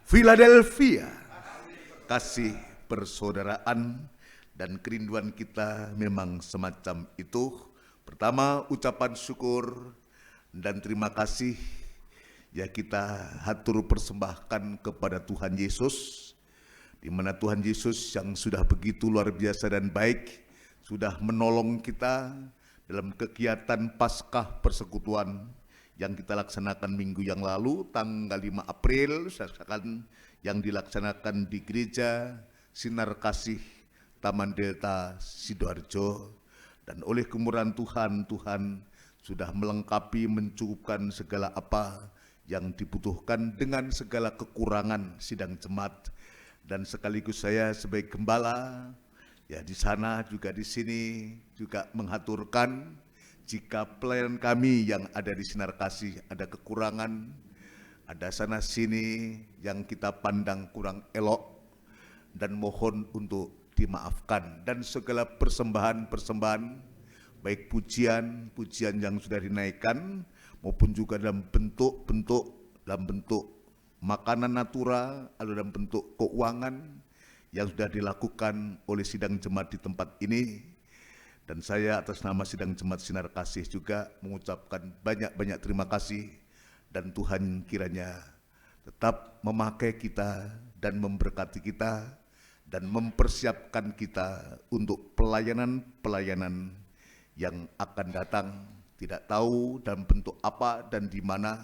Philadelphia. Kasih persaudaraan dan kerinduan kita memang semacam itu. Pertama, ucapan syukur dan terima kasih ya kita hatur persembahkan kepada Tuhan Yesus, di mana Tuhan Yesus yang sudah begitu luar biasa dan baik sudah menolong kita dalam kegiatan Paskah Persekutuan yang kita laksanakan minggu yang lalu tanggal 5 April yang dilaksanakan di Gereja Sinar Kasih Taman Delta Sidoarjo. Dan oleh kemurahan Tuhan, Tuhan sudah melengkapi, mencukupkan segala apa yang dibutuhkan dengan segala kekurangan sidang jemaat. Dan sekaligus saya sebagai gembala ya di sana juga di sini juga menghaturkan jika pelayan kami yang ada di Sinar Kasih ada kekurangan, ada sana sini yang kita pandang kurang elok, dan mohon untuk dimaafkan. Dan segala persembahan-persembahan, baik pujian yang sudah dinaikkan maupun juga dalam bentuk makanan natural atau dalam bentuk keuangan yang sudah dilakukan oleh sidang jemaat di tempat ini. Dan saya atas nama sidang jemaat Sinar Kasih juga mengucapkan banyak-banyak terima kasih, dan Tuhan kiranya tetap memakai kita dan memberkati kita dan mempersiapkan kita untuk pelayanan-pelayanan yang akan datang. Tidak tahu dalam bentuk apa dan di mana,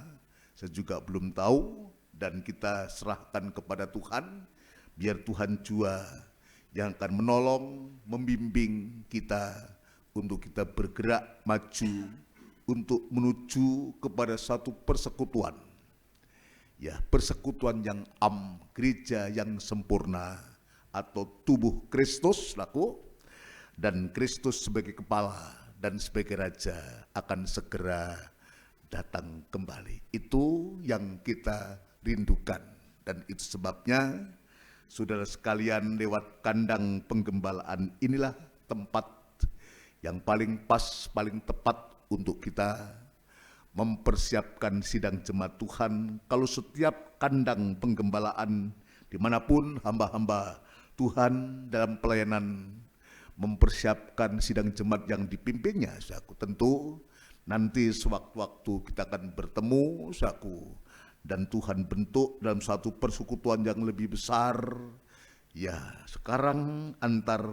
saya juga belum tahu, dan kita serahkan kepada Tuhan, biar Tuhan jua yang akan menolong, membimbing kita untuk kita bergerak maju untuk menuju kepada satu persekutuan. Ya, persekutuan yang gereja yang sempurna atau tubuh Kristus laku, dan Kristus sebagai kepala dan sebagai raja akan segera datang kembali. Itu yang kita rindukan, dan itu sebabnya saudara sekalian, lewat kandang penggembalaan inilah tempat yang paling pas, paling tepat untuk kita mempersiapkan sidang jemaat Tuhan. Kalau setiap kandang penggembalaan dimanapun hamba-hamba Tuhan dalam pelayanan mempersiapkan sidang jemaat yang dipimpinnya, saku tentu nanti sewaktu-waktu kita akan bertemu, saku, dan Tuhan bentuk dalam satu persekutuan yang lebih besar. Ya, sekarang antar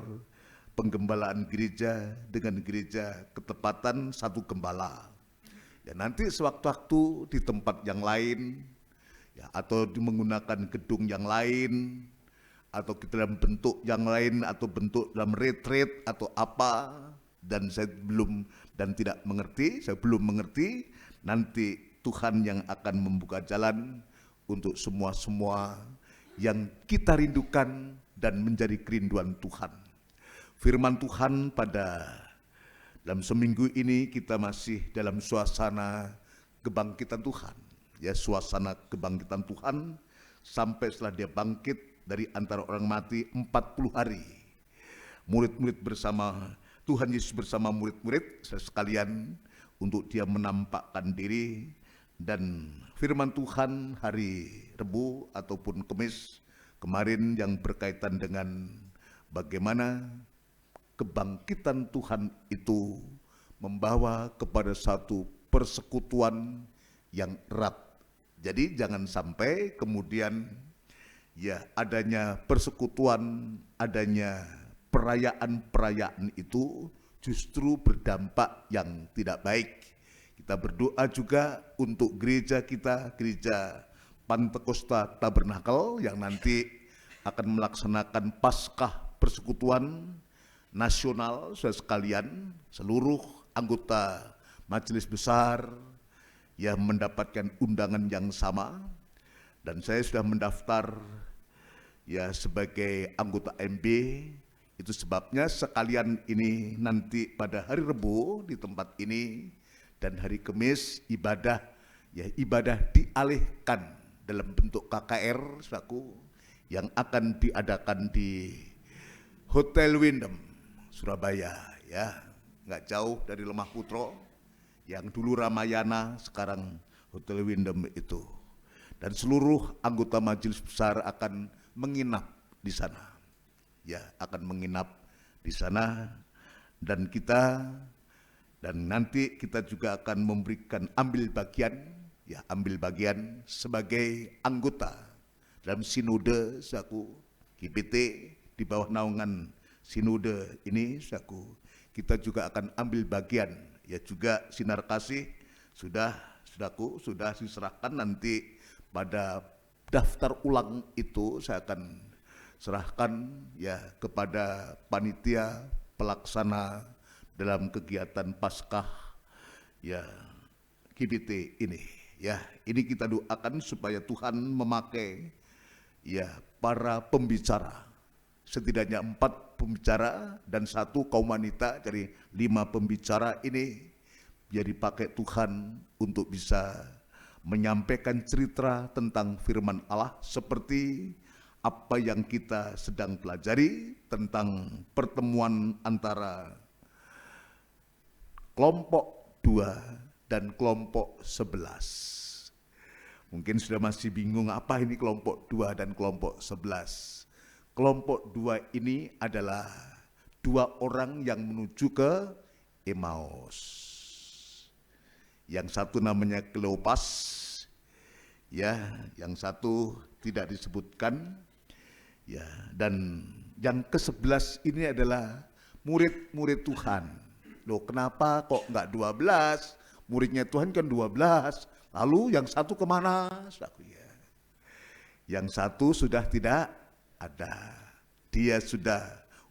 penggembalaan gereja dengan gereja ketepatan satu gembala. Ya, nanti sewaktu-waktu di tempat yang lain, ya, atau menggunakan gedung yang lain, atau kita dalam bentuk yang lain, atau bentuk dalam retreat atau apa, dan saya belum dan tidak mengerti, saya belum mengerti. Nanti Tuhan yang akan membuka jalan untuk semua yang kita rindukan dan menjadi kerinduan Tuhan. Firman Tuhan pada dalam seminggu ini kita masih dalam suasana kebangkitan Tuhan. Ya, suasana kebangkitan Tuhan sampai setelah dia bangkit dari antara orang mati 40 hari. Murid-murid bersama Tuhan Yesus bersama murid-murid sekalian untuk dia menampakkan diri. Dan firman Tuhan hari Rebu ataupun Kamis kemarin yang berkaitan dengan bagaimana kebangkitan Tuhan itu membawa kepada satu persekutuan yang erat. Jadi jangan sampai kemudian ya adanya persekutuan, adanya perayaan-perayaan itu justru berdampak yang tidak baik. Kita berdoa juga untuk gereja kita, gereja Pantekosta Tabernakel yang nanti akan melaksanakan Paskah Persekutuan Nasional, saudara sekalian, seluruh anggota Majelis Besar yang mendapatkan undangan yang sama, dan saya sudah mendaftar ya sebagai anggota MB. Itu sebabnya sekalian ini nanti pada hari Rebu di tempat ini dan hari Kamis ibadah dialihkan dalam bentuk KKR saku yang akan diadakan di Hotel Windham Surabaya, ya, nggak jauh dari Lemah Putro, yang dulu Ramayana, sekarang Hotel Windham itu. dan seluruh anggota majelis besar akan menginap di sana. Ya, akan menginap di sana dan nanti kita juga akan memberikan ambil bagian sebagai anggota dalam sinode saku GPT di bawah naungan sinode ini saku. Kita juga akan ambil bagian, ya juga sinar kasih sudah diserahkan nanti pada daftar ulang itu saya akan serahkan ya kepada panitia pelaksana dalam kegiatan Paskah ya GBT ini. Ya, ini kita doakan supaya Tuhan memakai ya para pembicara, setidaknya 4 pembicara dan 1 kaum wanita, jadi 5 pembicara ini biar dipakai Tuhan untuk bisa menyampaikan cerita tentang firman Allah seperti apa yang kita sedang pelajari tentang pertemuan antara kelompok 2 dan kelompok 11. Mungkin sudah masih bingung apa ini kelompok 2 dan kelompok 11. Kelompok 2 ini adalah 2 orang yang menuju ke Emmaus. Yang satu namanya Kleopas, ya, yang satu tidak disebutkan, ya, dan yang ke-11 ini adalah murid-murid Tuhan. Loh, kenapa kok enggak 12? Muridnya Tuhan kan 12. Lalu yang satu kemana? Yang satu sudah tidak ada. Dia sudah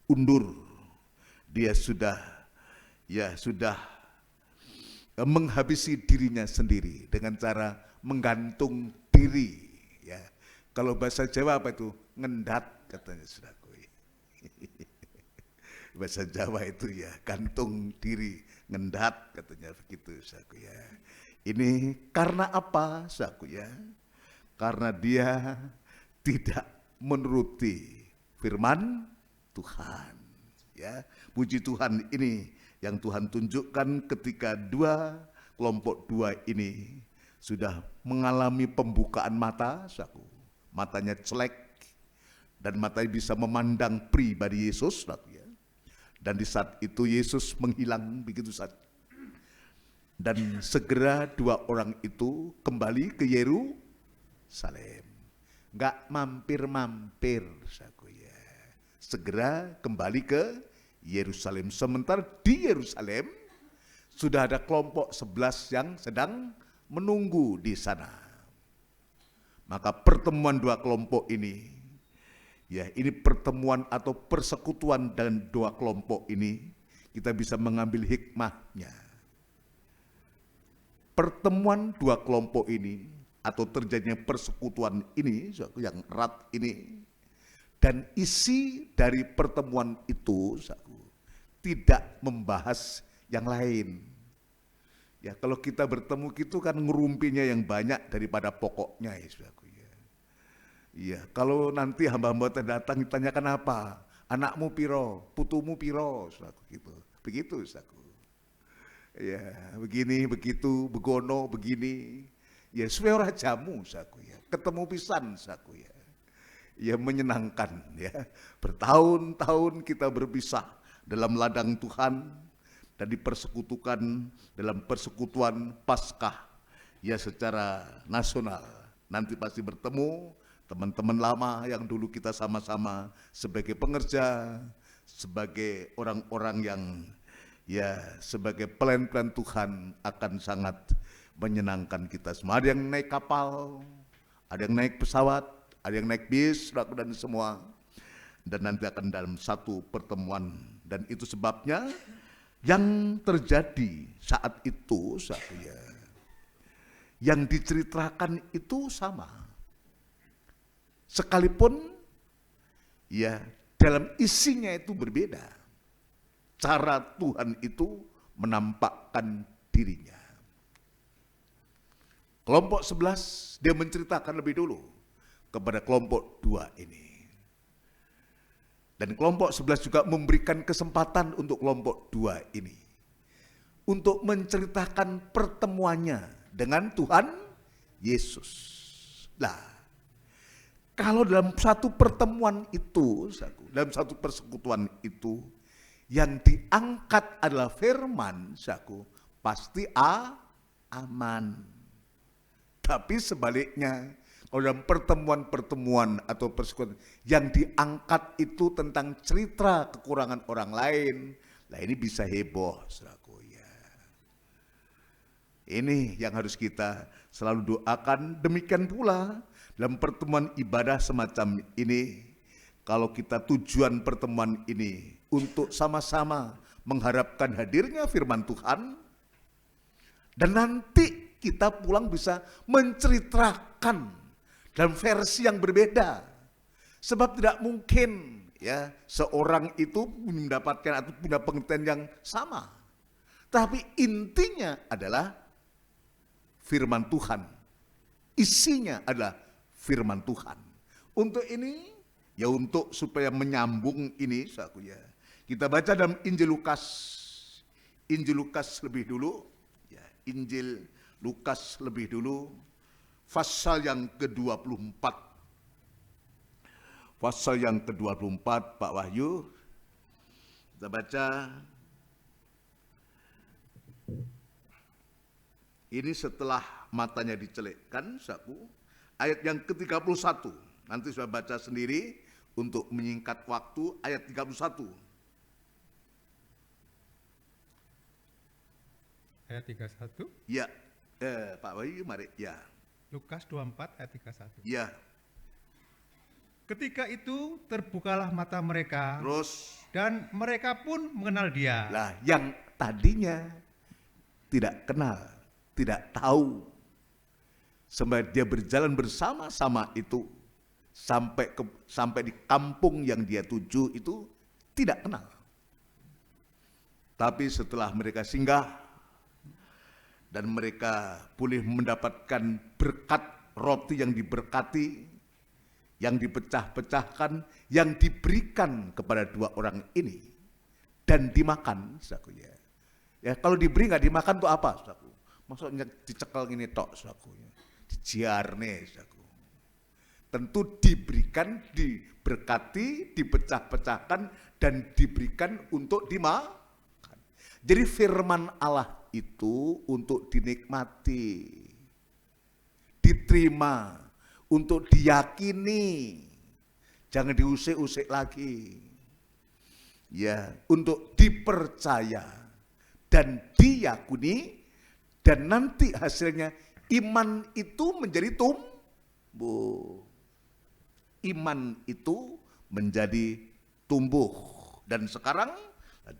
undur. Dia sudah menghabisi dirinya sendiri dengan cara menggantung diri. Ya, kalau bahasa Jawa apa itu? Ngendat katanya saudaraku. Bahasa Jawa itu ya gantung diri, ngendat katanya begitu saudaraku ya. Ini karena apa saudaraku ya? Karena dia tidak menuruti firman Tuhan. Ya, puji Tuhan, ini yang Tuhan tunjukkan ketika kelompok 2 ini sudah mengalami pembukaan mata, saku. Matanya celek dan matanya bisa memandang pribadi Yesus, saku ya. Dan di saat itu Yesus menghilang begitu saja. Dan segera 2 orang itu kembali ke Yerusalem. Enggak mampir-mampir, saku ya. Segera kembali ke Yerusalem. Sementara di Yerusalem sudah ada kelompok 11 yang sedang menunggu di sana. Maka pertemuan 2 kelompok ini, ya ini pertemuan atau persekutuan dan 2 kelompok ini, kita bisa mengambil hikmahnya. Pertemuan 2 kelompok ini atau terjadinya persekutuan ini yang erat ini, dan isi dari pertemuan itu tidak membahas yang lain. Ya, kalau kita bertemu gitu kan ngerumpinya yang banyak daripada pokoknya ya saudaraku ya. Iya, kalau nanti hamba-hamba datang ditanyakan apa? Anakmu piro, putumu piro, saudaraku gitu. Begitu saudaraku. Ya, begini, begitu, begono, begini. Ya, suwe ora jamu saudaraku ya. Ketemu pisan saudaraku ya. Ya menyenangkan ya. Bertahun-tahun kita berpisah dalam ladang Tuhan dan dipersekutukan dalam persekutuan Paskah ya secara nasional. Nanti pasti bertemu teman-teman lama yang dulu kita sama-sama sebagai pengerja, sebagai orang-orang yang ya sebagai pelayan-pelayan Tuhan akan sangat menyenangkan kita semua. Ada yang naik kapal, ada yang naik pesawat, ada yang naik bis, dan semua. Dan nanti akan dalam satu pertemuan. Dan itu sebabnya yang terjadi saat itu, yang diceritakan itu sama. Sekalipun ya dalam isinya itu berbeda. Cara Tuhan itu menampakkan dirinya. Kelompok 11 dia menceritakan lebih dulu kepada kelompok 2 ini. Dan kelompok 11 juga memberikan kesempatan untuk kelompok 2 ini untuk menceritakan pertemuannya dengan Tuhan Yesus. Lah, kalau dalam satu pertemuan itu, dalam satu persekutuan itu, yang diangkat adalah firman, pasti aman. Tapi sebaliknya, kalau dalam pertemuan-pertemuan atau persekutuan yang diangkat itu tentang cerita kekurangan orang lain, lah ini bisa heboh, saudaraku ya. Ini yang harus kita selalu doakan. Demikian pula dalam pertemuan ibadah semacam ini, kalau kita tujuan pertemuan ini untuk sama-sama mengharapkan hadirnya firman Tuhan, dan nanti kita pulang bisa menceritakan dalam versi yang berbeda. Sebab tidak mungkin ya seorang itu mendapatkan atau punya pengertian yang sama. Tapi intinya adalah firman Tuhan. Isinya adalah firman Tuhan. Untuk ini, ya untuk supaya menyambung ini, saudaraku ya, kita baca dalam Injil Lukas. Injil Lukas lebih dulu, ya, Injil Lukas lebih dulu, pasal yang ke-24. Pasal yang ke-24, Pak Wahyu. Kita baca. Ini setelah matanya dicelekkan, saku, ayat yang ke-31. Nanti saya baca sendiri untuk menyingkat waktu, ayat 31. Ayat 31. Ya, Pak Wahyu, mari. Ya. Lukas 24 ayat 31. Ya. Ketika itu terbukalah mata mereka, Terus, dan mereka pun mengenal dia. lah yang tadinya tidak kenal, tidak tahu, sampai dia berjalan bersama-sama itu sampai di kampung yang dia tuju itu tidak kenal. Tapi setelah mereka singgah dan mereka boleh mendapatkan berkat roti yang diberkati, yang dipecah-pecahkan, yang diberikan kepada dua orang ini dan dimakan, saudaraku ya. Ya kalau diberi nggak dimakan tuh apa, saudaraku? Maksudnya dicekal gini tok, saudaraku ya. Dijarne, saudaraku. Tentu diberikan, diberkati, dipecah-pecahkan dan diberikan untuk dimakan. Jadi firman Allah itu untuk dinikmati, diterima, untuk diyakini, jangan diusik-usik lagi. Ya, untuk dipercaya dan diyakini, dan nanti hasilnya iman itu menjadi tumbuh. Iman itu menjadi tumbuh. Dan sekarang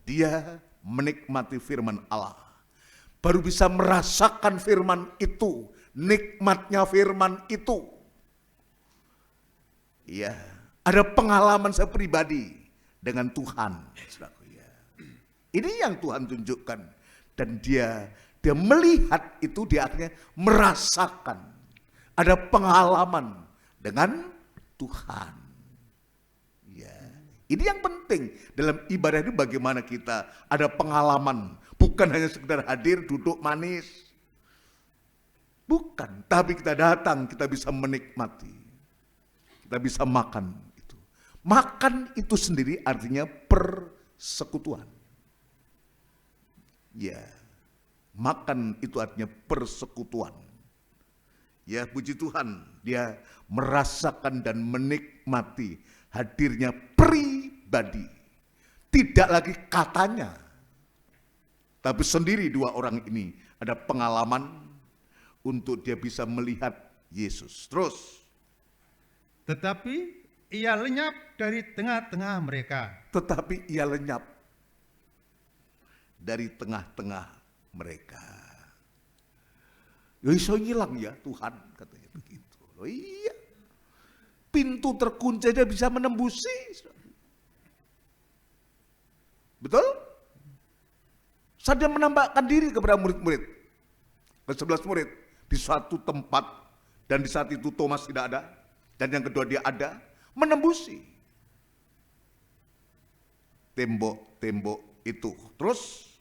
dia menikmati firman Allah. Baru bisa merasakan firman itu, nikmatnya firman itu. Ya, ada pengalaman saya pribadi dengan Tuhan, saudaraku ya. Ini yang Tuhan tunjukkan, dan dia melihat itu, dia akhirnya merasakan ada pengalaman dengan Tuhan. Ya, ini yang penting dalam ibadah ini, bagaimana kita ada pengalaman, bukan hanya sekedar hadir duduk manis. Bukan, tapi kita datang, kita bisa menikmati. Kita bisa makan itu. Makan itu sendiri artinya persekutuan. Ya, makan itu artinya persekutuan. Ya, puji Tuhan, dia merasakan dan menikmati hadirnya pribadi. Tidak lagi katanya, tapi sendiri dua orang ini ada pengalaman untuk dia bisa melihat Yesus. Terus, Tetapi ia lenyap dari tengah-tengah mereka. Tetapi ia lenyap dari tengah-tengah mereka. Ya iso hilang ya Tuhan, katanya begitu. Oh iya, pintu terkunci dia bisa menembusi. Betul? Saat dia menampakkan diri kepada murid-murid, ke 11 murid, di suatu tempat, dan di saat itu Thomas tidak ada, dan yang kedua dia ada, menembusi tembok-tembok itu. Terus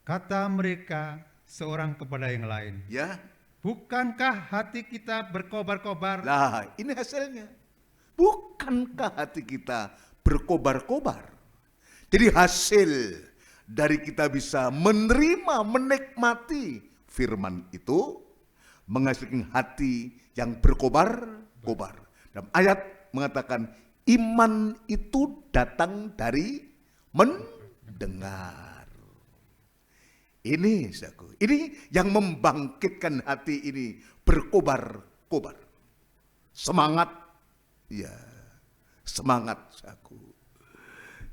Kata mereka seorang kepada yang lain, ya, Bukankah hati kita berkobar-kobar? Nah, ini hasilnya. Bukankah hati kita berkobar-kobar? Jadi hasil dari kita bisa menerima, menikmati firman itu menghasilkan hati yang berkobar-kobar. Dalam ayat mengatakan iman itu datang dari mendengar. Ini saudaraku, ini yang membangkitkan hati ini berkobar-kobar. Semangat, ya semangat saudaraku.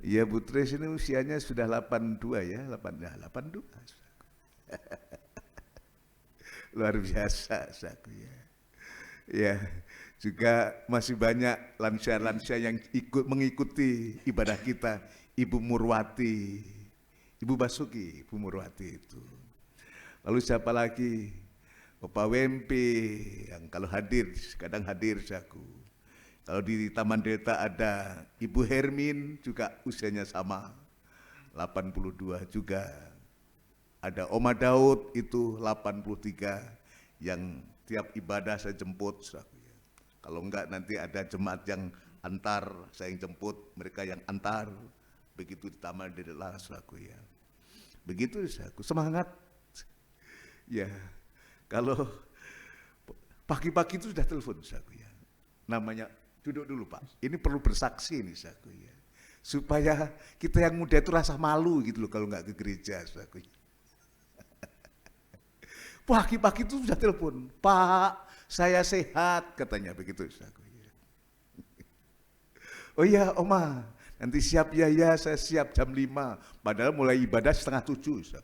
Ya Bu Tris ini usianya sudah 82 ya, 82. Luar biasa saudaraku ya. Ya, juga masih banyak lansia-lansia yang ikut mengikuti ibadah kita. Ibu Murwati, Ibu Basuki, Ibu Murwati itu. Lalu siapa lagi? Bapak Wempe yang kalau hadir, kadang hadir saku. Kalau di Taman Delta ada Ibu Hermin juga usianya sama, 82 juga. Ada Oma Daud itu 83 yang tiap ibadah saya jemput saku ya. Kalau enggak nanti ada jemaat yang antar, saya yang jemput, mereka yang antar. Begitu di Taman Delta saku ya. Begitu saku, semangat. Ya, kalau pagi-pagi itu sudah telepon saku ya. Namanya, duduk dulu Pak, ini perlu bersaksi nih saku ya. Supaya kita yang muda itu rasa malu gitu loh kalau nggak ke gereja saku. Pagi-pagi itu sudah telepon, Pak, saya sehat katanya begitu saku ya. Oh iya Oma, nanti siap ya, saya siap jam 5. Padahal mulai ibadah 6:30.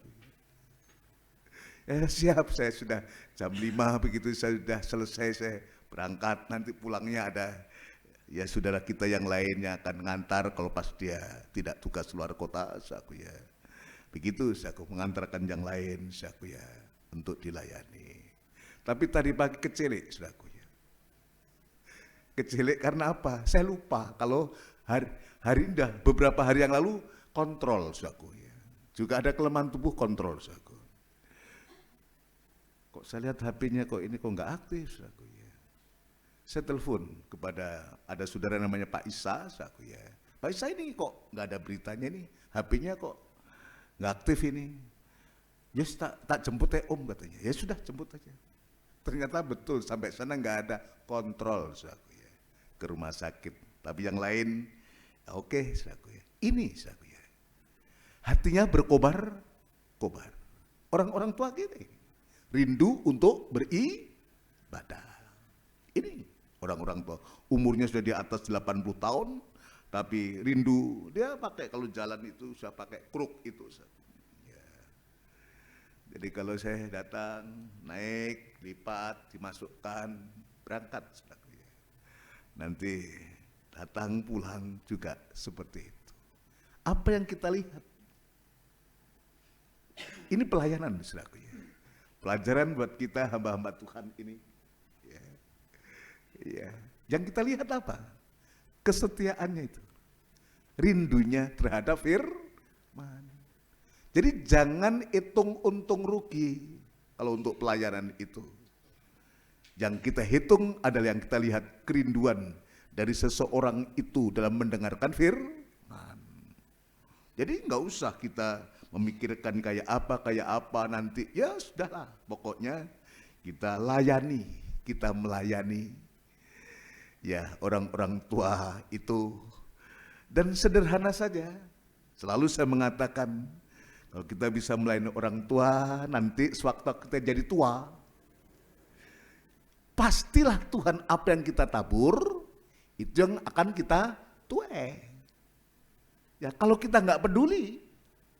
Ya siap, saya sudah jam 5 begitu saya sudah selesai, saya berangkat. Nanti pulangnya ada ya saudara kita yang lainnya akan ngantar kalau pas dia tidak tugas luar kota, saku ya. Begitu saku mengantarkan yang lain, saku ya, untuk dilayani. Tapi tadi pagi kecelik, saku ya. Kecelik karena apa? Saya lupa kalau hari indah beberapa hari yang lalu kontrol saku ya. Juga ada kelemahan tubuh kontrol saku. Kok saya lihat HP-nya kok ini kok nggak aktif saku ya. Saya telepon kepada ada saudara namanya Pak Isa saku ya. Pak Isa ini kok nggak ada beritanya nih, HP-nya kok nggak aktif ini. Ya tak jemput ya Om katanya. Ya sudah jemput aja. Ternyata betul sampai sana nggak ada kontrol saku ya. Ke rumah sakit. Tapi yang lain, ya oke, saku ya. Ini saku ya. Hatinya berkobar-kobar. Orang-orang tua gini, rindu untuk beribadah. Ini orang-orang tua, umurnya sudah di atas 80 tahun, tapi rindu, dia pakai kalau jalan itu, saya pakai kruk itu. Ya. Jadi kalau saya datang, naik, lipat, dimasukkan, berangkat. Saku ya. Nanti datang pulang juga seperti itu. Apa yang kita lihat? Ini pelayanan saudaraku ya. Pelajaran buat kita hamba-hamba Tuhan ini. Ya. Ya. Yang kita lihat apa? Kesetiaannya itu. Rindunya terhadap firman. Jadi jangan hitung untung rugi kalau untuk pelayanan itu. Yang kita hitung adalah yang kita lihat kerinduan dari seseorang itu dalam mendengarkan firman. Jadi nggak usah kita memikirkan kayak apa nanti. Ya sudahlah, pokoknya kita layani, kita melayani. Ya orang-orang tua itu. Dan sederhana saja, selalu saya mengatakan, kalau kita bisa melayani orang tua, nanti sewaktu kita jadi tua, pastilah Tuhan apa yang kita tabur, itu yang akan kita tuai. Ya kalau kita nggak peduli,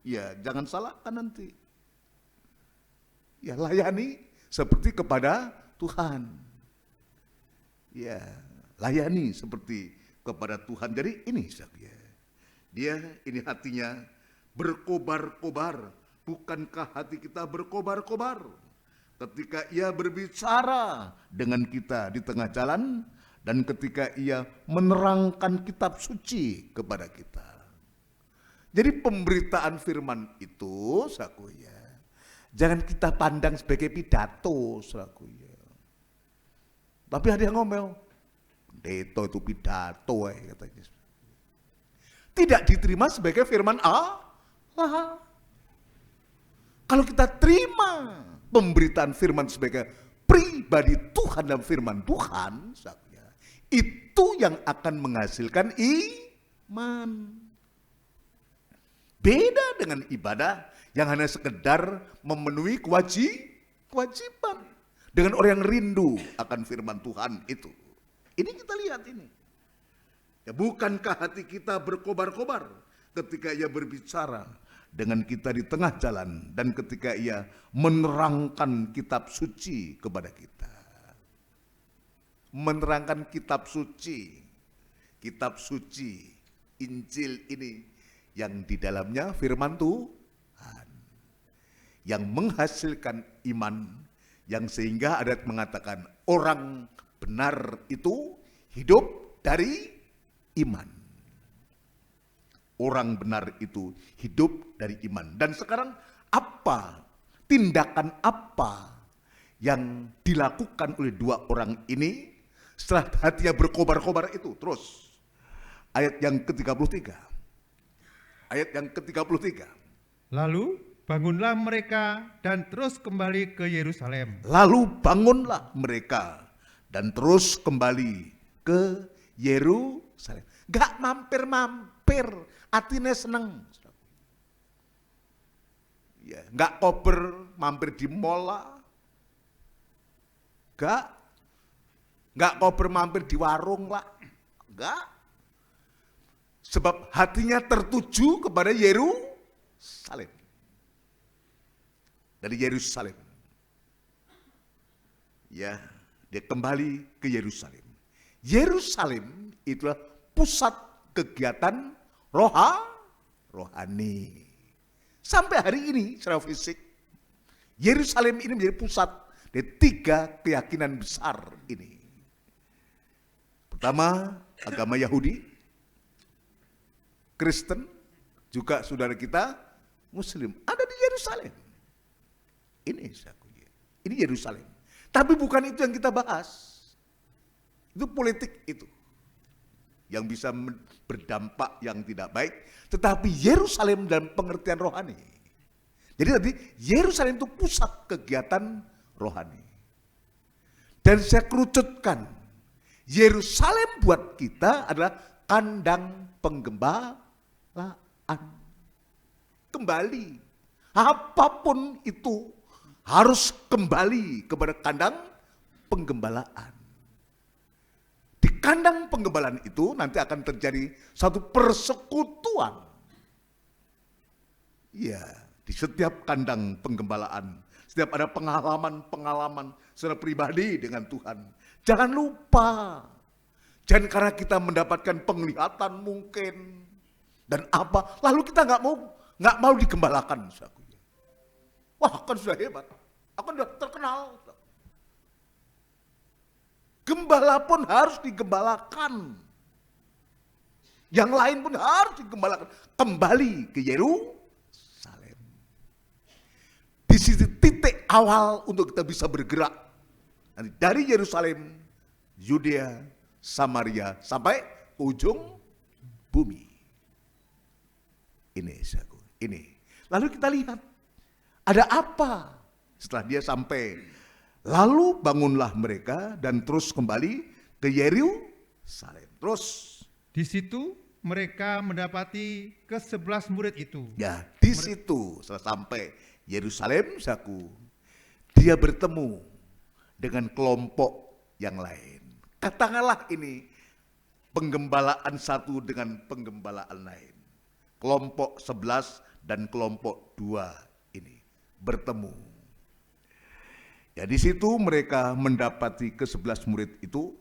ya jangan salahkan nanti. Ya layani seperti kepada Tuhan. Ya layani seperti kepada Tuhan. Jadi ini ya. Dia ini hatinya berkobar-kobar. Bukankah hati kita berkobar-kobar ketika ia berbicara dengan kita di tengah jalan dan ketika ia menerangkan kitab suci kepada kita. Jadi pemberitaan firman itu saku ya, Jangan kita pandang sebagai pidato, saudaraku ya. Tapi ada yang ngomel, pendeta itu pidato katanya. Tidak diterima sebagai firman Allah. Kalau kita terima pemberitaan firman sebagai pribadi Tuhan dan firman Tuhan, itu yang akan menghasilkan iman. Beda dengan ibadah yang hanya sekedar memenuhi kewajiban. Dengan orang yang rindu akan firman Tuhan itu. Ini kita lihat ini. Ya, bukankah hati kita berkobar-kobar ketika ia berbicara dengan kita di tengah jalan dan ketika ia menerangkan kitab suci kepada kita. Menerangkan kitab suci, Injil ini yang di dalamnya firman Tuhan yang menghasilkan iman, yang sehingga adat mengatakan orang benar itu hidup dari iman. Orang benar itu hidup dari iman. Dan sekarang apa, tindakan apa yang dilakukan oleh dua orang ini setelah hatinya berkobar-kobar itu? Terus ayat yang ke-33. Ayat yang ke-33. Lalu bangunlah mereka dan terus kembali ke Yerusalem. Lalu bangunlah mereka dan terus kembali ke Yerusalem. Gak mampir-mampir, hatinya seneng. Ya, gak kober mampir di mall lah. Gak kober mampir di warung lah. Gak. Sebab hatinya tertuju kepada Yerusalem. Dari Yerusalem. Ya, dia kembali ke Yerusalem. Yerusalem itulah pusat kegiatan rohani. Sampai hari ini secara fisik, Yerusalem ini menjadi pusat dari 3 keyakinan besar ini. Pertama, agama Yahudi, Kristen, juga saudara kita Muslim ada di Yerusalem. Ini Yerusalem. Tapi bukan itu yang kita bahas. Itu politik itu. Yang bisa berdampak yang tidak baik. Tetapi Yerusalem dalam pengertian rohani. Jadi tadi Yerusalem itu pusat kegiatan rohani. Dan saya kerucutkan. Yerusalem buat kita adalah kandang penggembalaan. Kembali. Apapun itu harus kembali kepada kandang penggembalaan. Di kandang penggembalaan itu nanti akan terjadi satu persekutuan. Ya, di setiap kandang penggembalaan, setiap ada pengalaman secara pribadi dengan Tuhan. Jangan lupa, jangan karena kita mendapatkan penglihatan mungkin dan apa, lalu kita nggak mau digembalakan. Wah, kan sudah hebat, akan sudah terkenal. Gembala pun harus digembalakan. Yang lain pun harus digembalakan. Kembali ke Yerusalem. Di sisi titik awal untuk kita bisa bergerak. Dari Yerusalem, Yudea, Samaria, sampai ujung bumi. Ini. Lalu kita lihat. Ada apa setelah dia sampai? Lalu bangunlah mereka dan terus kembali ke Yerusalem. Terus Di situ mereka mendapati ke-11 murid itu. ya, di situ setelah sampai Yerusalem, dia bertemu dengan kelompok yang lain. Katakanlah ini penggembalaan satu dengan penggembalaan lain. Kelompok 11 dan kelompok 2 ini bertemu. Ya, di situ mereka mendapati ke-11 murid itu.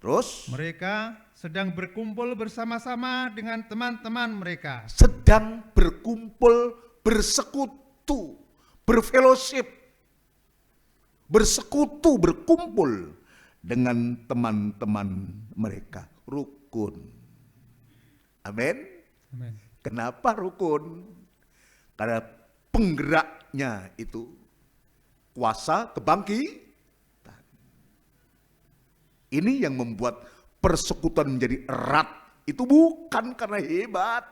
Terus Mereka sedang berkumpul bersama-sama dengan teman-teman mereka. sedang berkumpul, bersekutu, berfellowship, bersekutu, berkumpul dengan teman-teman mereka. Rukun. Amin. Amin. Kenapa rukun? Karena penggeraknya itu kuasa kebangkitan. Ini yang membuat persekutuan menjadi erat. Itu bukan karena hebat,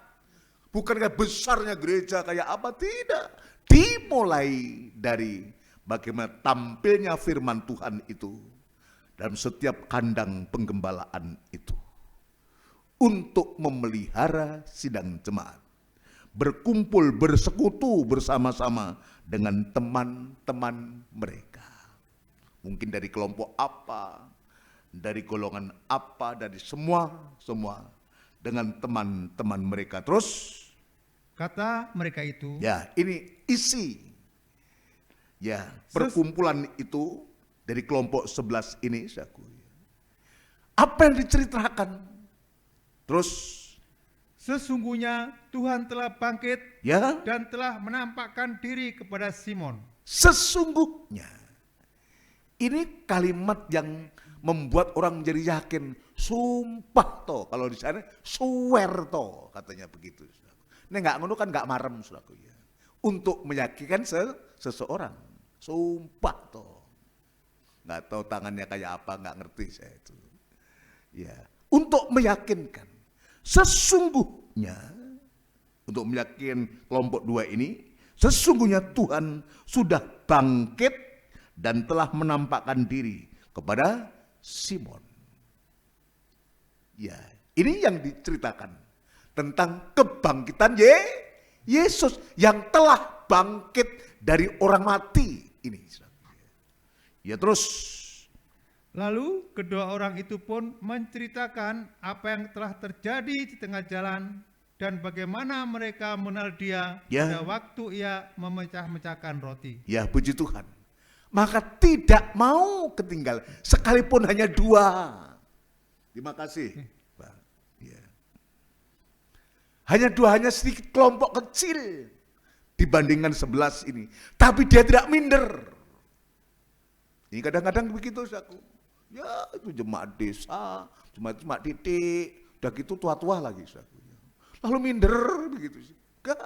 bukan karena besarnya gereja kayak apa, tidak. Dimulai dari bagaimana tampilnya firman Tuhan itu dalam setiap kandang penggembalaan itu. Untuk memelihara sidang jemaat. Berkumpul, bersekutu bersama-sama dengan teman-teman mereka. Mungkin dari kelompok apa, dari golongan apa, dari semua dengan teman-teman mereka. Terus kata mereka itu, ya, ini isi ya perkumpulan itu dari kelompok 11 ini, saudaraku. Apa yang diceritakan? Terus sesungguhnya Tuhan telah bangkit ya, dan telah menampakkan diri kepada Simon. sesungguhnya. Ini kalimat yang membuat orang menjadi yakin. Sumpah toh, kalau di sana swear toh, katanya begitu. Ini nggak ngono kan nggak marem, saudaraku ya. Untuk meyakinkan seseorang, sumpah toh. Nggak tahu tangannya kayak apa, nggak ngerti saya itu. Ya, untuk meyakinkan. Sesungguhnya, untuk meyakinkan kelompok 2 ini, sesungguhnya Tuhan sudah bangkit dan telah menampakkan diri kepada Simon. Ya, ini yang diceritakan tentang kebangkitan Yesus yang telah bangkit dari orang mati ini. Ya, terus Lalu kedua orang itu pun menceritakan apa yang telah terjadi di tengah jalan dan bagaimana mereka mengenal dia pada waktu ia memecah-mecahkan roti. Ya, puji Tuhan. Maka tidak mau ketinggalan, sekalipun hanya 2. Terima kasih, Pak. Ya. Hanya 2, hanya sedikit kelompok kecil dibandingkan 11 ini. Tapi dia tidak minder. Ini kadang-kadang begitu, saudaraku. Ya, itu jemaat desa, jemaat titik, udah gitu tua-tua lagi, saudaraku. Lalu minder begitu sih. Enggak.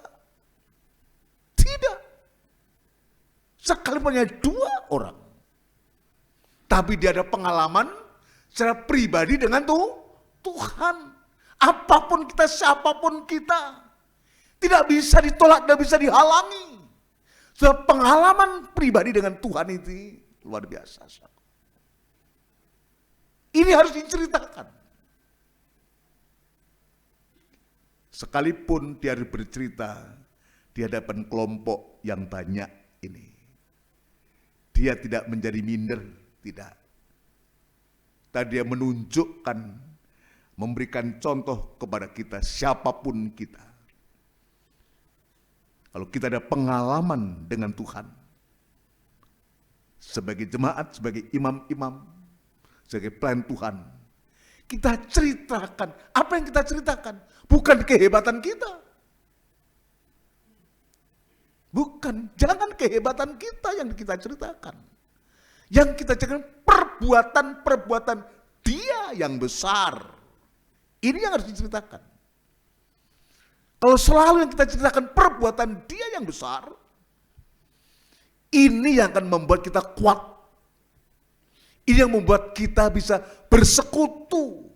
Tidak. Sekalipun hanya 2 orang. Tapi dia ada pengalaman secara pribadi dengan Tuhan. Apapun kita, siapapun kita, tidak bisa ditolak, tidak bisa dihalangi. Sebab pengalaman pribadi dengan Tuhan itu luar biasa. Ini harus diceritakan. Sekalipun dia harus bercerita di hadapan kelompok yang banyak ini, dia tidak menjadi minder, tidak. Tadi dia menunjukkan, memberikan contoh kepada kita, siapapun kita. Kalau kita ada pengalaman dengan Tuhan, sebagai jemaat, sebagai imam-imam, sebagai pelayan Tuhan, kita ceritakan. Apa yang kita ceritakan? Bukan kehebatan kita. Bukan, jangan kehebatan kita yang kita ceritakan. Yang kita ceritakan perbuatan-perbuatan dia yang besar. Ini yang harus diceritakan. Kalau selalu yang kita ceritakan perbuatan dia yang besar, ini yang akan membuat kita kuat. Ini yang membuat kita bisa bersekutu.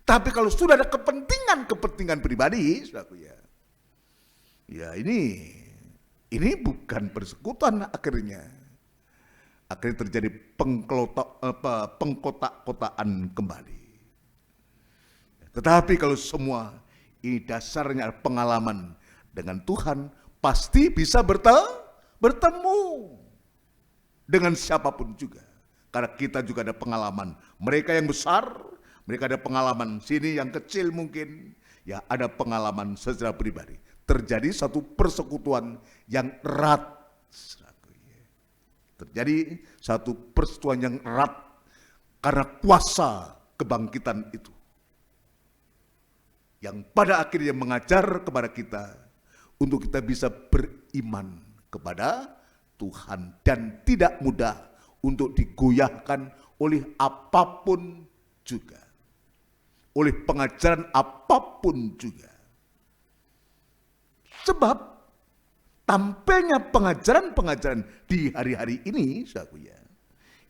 Tapi kalau sudah ada kepentingan pribadi, saudaraku ya. Ya, ini bukan persekutuan akhirnya. Akhirnya terjadi pengkotak-kotaan kembali. Tetapi kalau semua ini dasarnya pengalaman dengan Tuhan, pasti bisa bertemu dengan siapapun juga. Karena kita juga ada pengalaman. Mereka yang besar, mereka ada pengalaman. Sini yang kecil mungkin, ya ada pengalaman secara pribadi. Terjadi satu persekutuan yang erat. Terjadi satu persekutuan yang erat karena kuasa kebangkitan itu. Yang pada akhirnya mengajar kepada kita untuk kita bisa beriman kepada Tuhan. Dan tidak mudah untuk digoyahkan oleh apapun juga. Oleh pengajaran apapun juga. Sebab tampilnya pengajaran-pengajaran di hari-hari ini, saudaraku ya,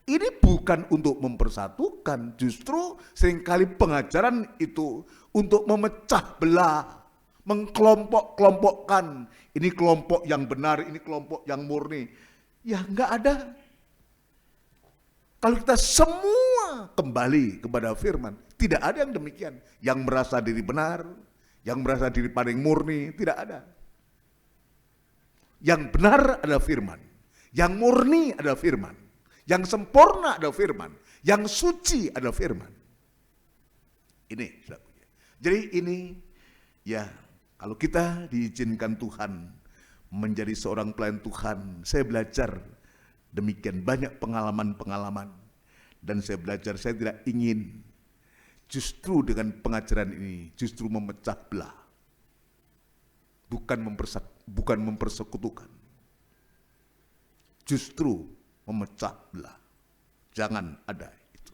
ini bukan untuk mempersatukan, justru seringkali pengajaran itu untuk memecah belah, mengkelompok-kelompokkan. Ini kelompok yang benar, ini kelompok yang murni. Ya enggak ada. Kalau kita semua kembali kepada firman, tidak ada yang demikian. Yang merasa diri benar, yang merasa diri paling murni, tidak ada. Yang benar adalah firman, yang murni adalah firman, yang sempurna adalah firman, yang suci adalah firman. Ini, jadi ini ya, kalau kita diizinkan Tuhan menjadi seorang pelayan Tuhan, saya belajar demikian banyak pengalaman-pengalaman, dan saya belajar, saya tidak ingin justru dengan pengajaran ini justru memecah belah, bukan mempersekutukan, justru memecah belah. Jangan ada itu.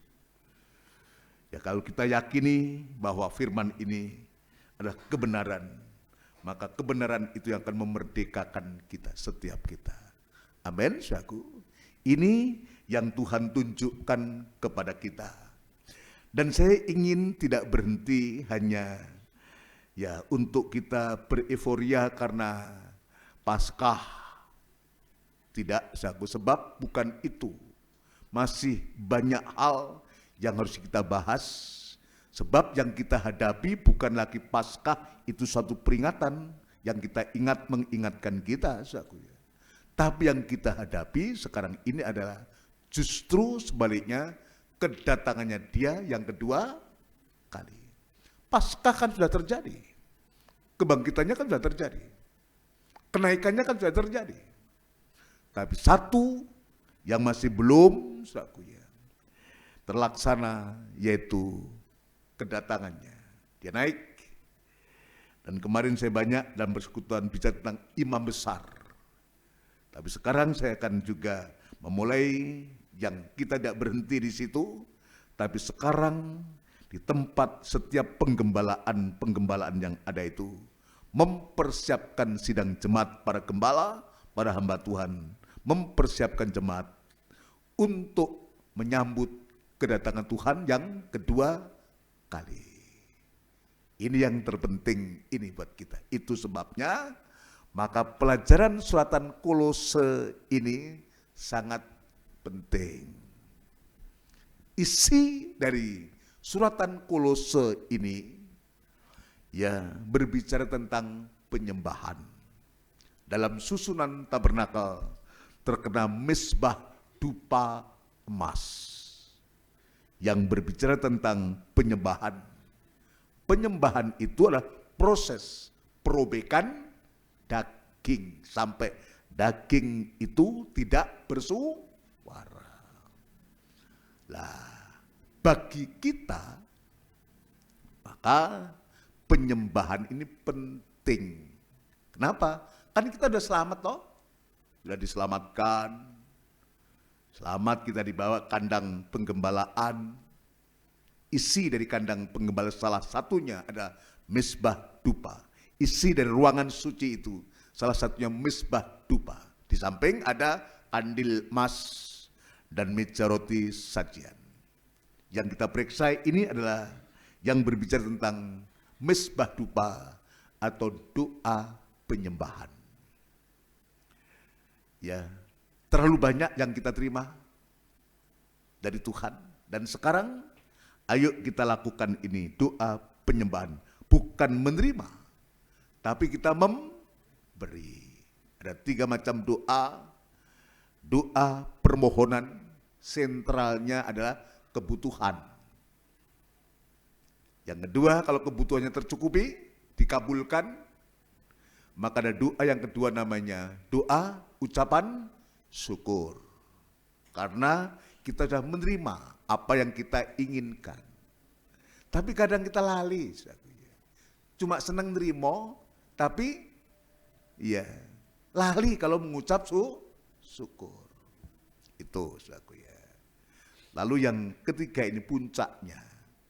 Ya, kalau kita yakini bahwa firman ini adalah kebenaran, maka kebenaran itu yang akan memerdekakan kita, setiap kita. Amin, saudaraku. Ini yang Tuhan tunjukkan kepada kita. Dan saya ingin tidak berhenti hanya ya untuk kita bereforia karena Paskah. Tidak, saudaraku, sebab bukan itu. Masih banyak hal yang harus kita bahas. Sebab yang kita hadapi bukan lagi Paskah, itu suatu peringatan yang kita mengingatkan kita, saudaraku. Tapi yang kita hadapi sekarang ini adalah justru sebaliknya, kedatangannya Dia yang kedua kali. Paskah kan sudah terjadi, kebangkitannya kan sudah terjadi, kenaikannya kan sudah terjadi. Tapi satu yang masih belum, saudaraku ya, terlaksana, yaitu kedatangannya. Dia naik. Dan kemarin saya banyak dalam persekutuan bicara tentang imam besar. Tapi sekarang saya akan juga memulai yang kita tidak berhenti di situ, tapi sekarang di tempat setiap penggembalaan yang ada itu, mempersiapkan sidang jemaat para gembala, para hamba Tuhan, mempersiapkan jemaat untuk menyambut kedatangan Tuhan yang kedua kali. Ini yang terpenting ini buat kita. Itu sebabnya maka pelajaran suratan Kolose ini sangat penting. Isi dari suratan Kolose ini ya berbicara tentang penyembahan. Dalam susunan tabernakel terkena mesbah dupa emas yang berbicara tentang penyembahan. Penyembahan itu adalah proses perobekan daging sampai daging itu tidak bersuara. Lah, bagi kita maka penyembahan ini penting. Kenapa? Kan kita sudah selamat toh, sudah diselamatkan. Selamat, kita dibawa kandang penggembalaan. Isi dari kandang penggembala salah satunya ada mesbah dupa. Isi dari ruangan suci itu salah satunya mesbah dupa. Di samping ada kandil emas dan meja roti sajian. Yang kita periksa ini adalah yang berbicara tentang mesbah dupa atau doa penyembahan. Ya, terlalu banyak yang kita terima dari Tuhan, dan sekarang ayo kita lakukan ini, doa penyembahan. Bukan menerima, tapi kita memberi. Ada 3 macam doa. Doa permohonan, sentralnya adalah kebutuhan. Yang kedua, kalau kebutuhannya tercukupi, dikabulkan, maka ada doa yang kedua namanya doa ucapan syukur. Karena kita sudah menerima apa yang kita inginkan. Tapi kadang kita lali, cuma senang nerimo, tapi ya lali kalau mengucap syukur. Itu, saudaraku ya. Lalu yang ketiga ini puncaknya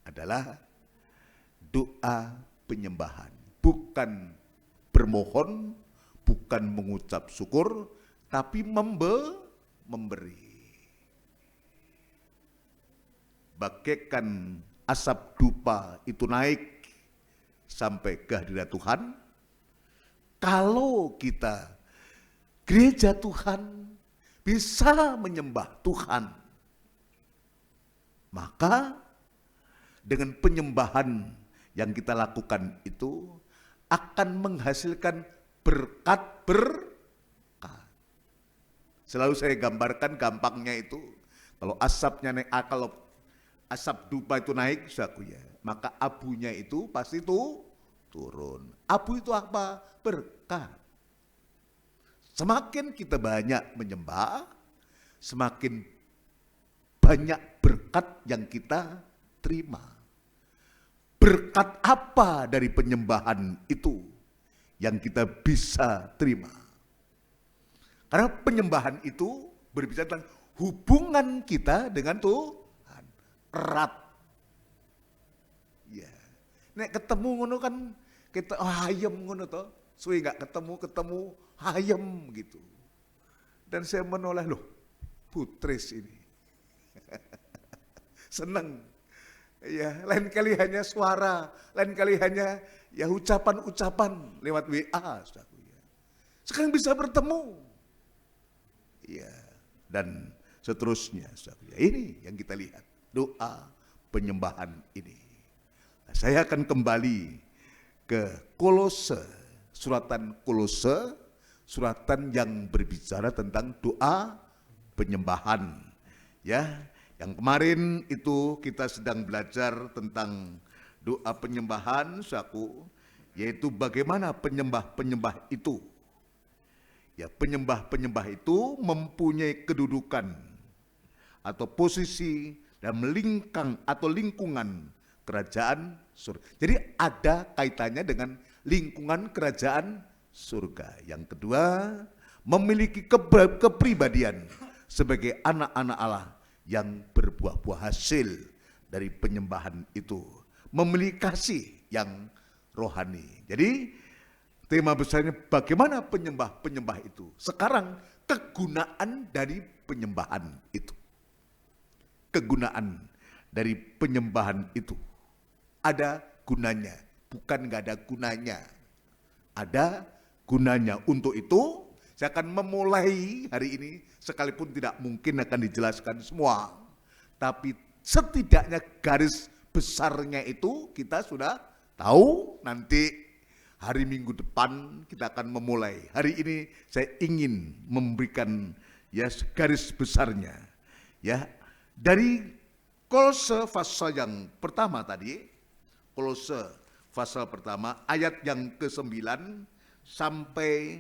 adalah doa penyembahan. Bukan bermohon, bukan mengucap syukur, tapi memberi. Bagaikan asap dupa itu naik sampai ke hadirat Tuhan, kalau kita gereja Tuhan bisa menyembah Tuhan, maka dengan penyembahan yang kita lakukan itu akan menghasilkan berkat. Selalu saya gambarkan gampangnya itu, kalau asapnya naik, kalau asap dupa itu naik, saudaraku ya, maka abunya itu pasti turun. Abu itu apa? Berkat. Semakin kita banyak menyembah, semakin banyak berkat yang kita terima. Berkat apa dari penyembahan itu yang kita bisa terima? Karena penyembahan itu berbicara tentang hubungan kita dengan Tuhan. Erat. Ya. Nek ketemu ngono kan kita hayem ngono toh. Suwe enggak ketemu hayem gitu. Dan saya menoleh, loh, putris ini. Senang. Ya, lain kali hanya suara, lain kali hanya ya ucapan-ucapan lewat WA, saudaraku ya. Sekarang bisa bertemu. Ya, dan seterusnya, saudaraku ya. Ini yang kita lihat, doa penyembahan ini. Nah, saya akan kembali ke Kolose, suratan Kolose, suratan yang berbicara tentang doa penyembahan. Ya, yang kemarin itu kita sedang belajar tentang doa penyembahan, saudaraku, yaitu bagaimana penyembah-penyembah itu. Ya, penyembah-penyembah itu mempunyai kedudukan atau posisi dan lingkungan kerajaan surga. Jadi ada kaitannya dengan lingkungan kerajaan surga. Yang kedua, memiliki kepribadian sebagai anak-anak Allah yang berbuah-buah hasil dari penyembahan itu. Memiliki kasih yang rohani. Jadi tema besarnya bagaimana penyembah-penyembah itu. Sekarang kegunaan dari penyembahan itu. Kegunaan dari penyembahan itu. Ada gunanya, bukan nggak ada gunanya. Ada gunanya. Untuk itu saya akan memulai hari ini, sekalipun tidak mungkin akan dijelaskan semua. Tapi setidaknya garis besarnya itu kita sudah tahu. Nanti hari Minggu depan kita akan memulai. Hari ini saya ingin memberikan ya garis besarnya. Ya, dari Kolose pasal yang pertama tadi, Kolose pasal pertama ayat yang ke-9 sampai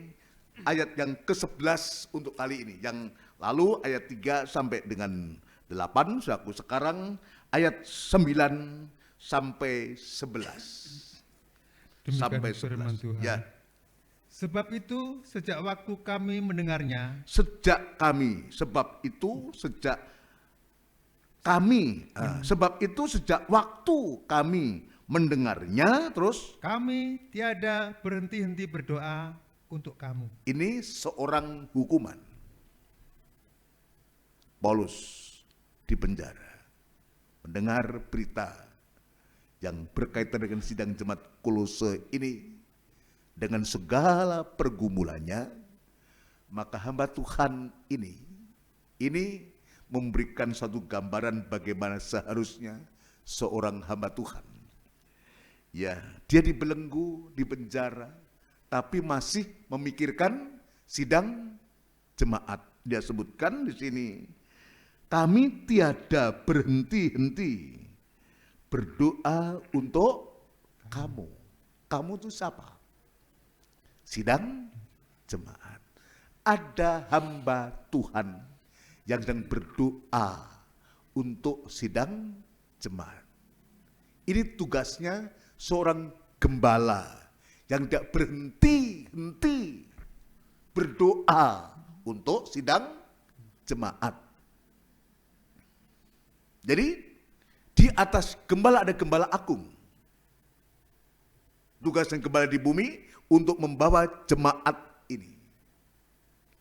ayat yang ke-11 untuk kali ini. Yang lalu ayat 3 sampai dengan 8, saudaraku. Sekarang ayat 9 sampai 11. Demikian firman Tuhan. Ya. Sebab itu sejak waktu kami mendengarnya. Sebab itu sejak waktu kami mendengarnya, terus kami tiada berhenti-henti berdoa untuk kamu. Ini seorang hukuman. Paulus di penjara, mendengar berita yang berkaitan dengan sidang jemaat Kolose ini, dengan segala pergumulannya, maka hamba Tuhan ini memberikan satu gambaran bagaimana seharusnya seorang hamba Tuhan. Ya, dia dibelenggu, di penjara, tapi masih memikirkan sidang jemaat. Dia sebutkan di sini, kami tiada berhenti-henti berdoa untuk kamu. Kamu itu siapa? Sidang jemaat. Ada hamba Tuhan yang sedang berdoa untuk sidang jemaat. Ini tugasnya seorang gembala yang tidak berhenti-henti berdoa untuk sidang jemaat. Jadi di atas gembala ada gembala agung. Tugasnya gembala di bumi untuk membawa jemaat ini.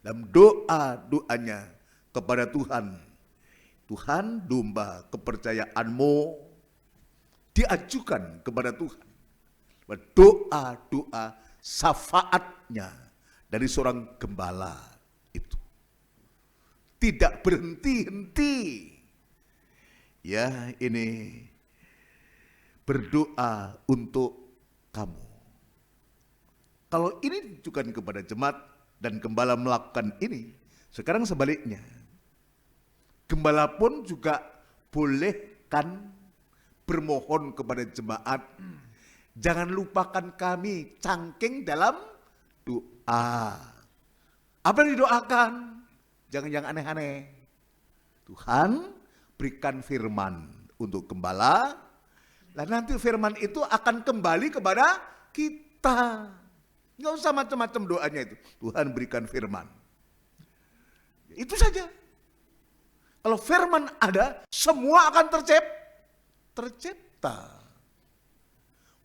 dalam doa-doanya kepada Tuhan. Tuhan, domba kepercayaanmu diajukan kepada Tuhan. Doa-doa syafaatnya dari seorang gembala itu tidak berhenti-henti. Ya, ini berdoa untuk kamu. Kalau ini ditujukan kepada jemaat dan gembala melakukan ini, sekarang sebaliknya. Gembala pun juga bolehkan bermohon kepada jemaat, jangan lupakan kami, cangking dalam doa. Apa yang didoakan? Jangan yang aneh-aneh. Tuhan berikan firman untuk gembala, dan nanti firman itu akan kembali kepada kita. Nggak usah macam-macam doanya itu. Tuhan berikan firman. Itu saja. Kalau firman ada, semua akan tercipta.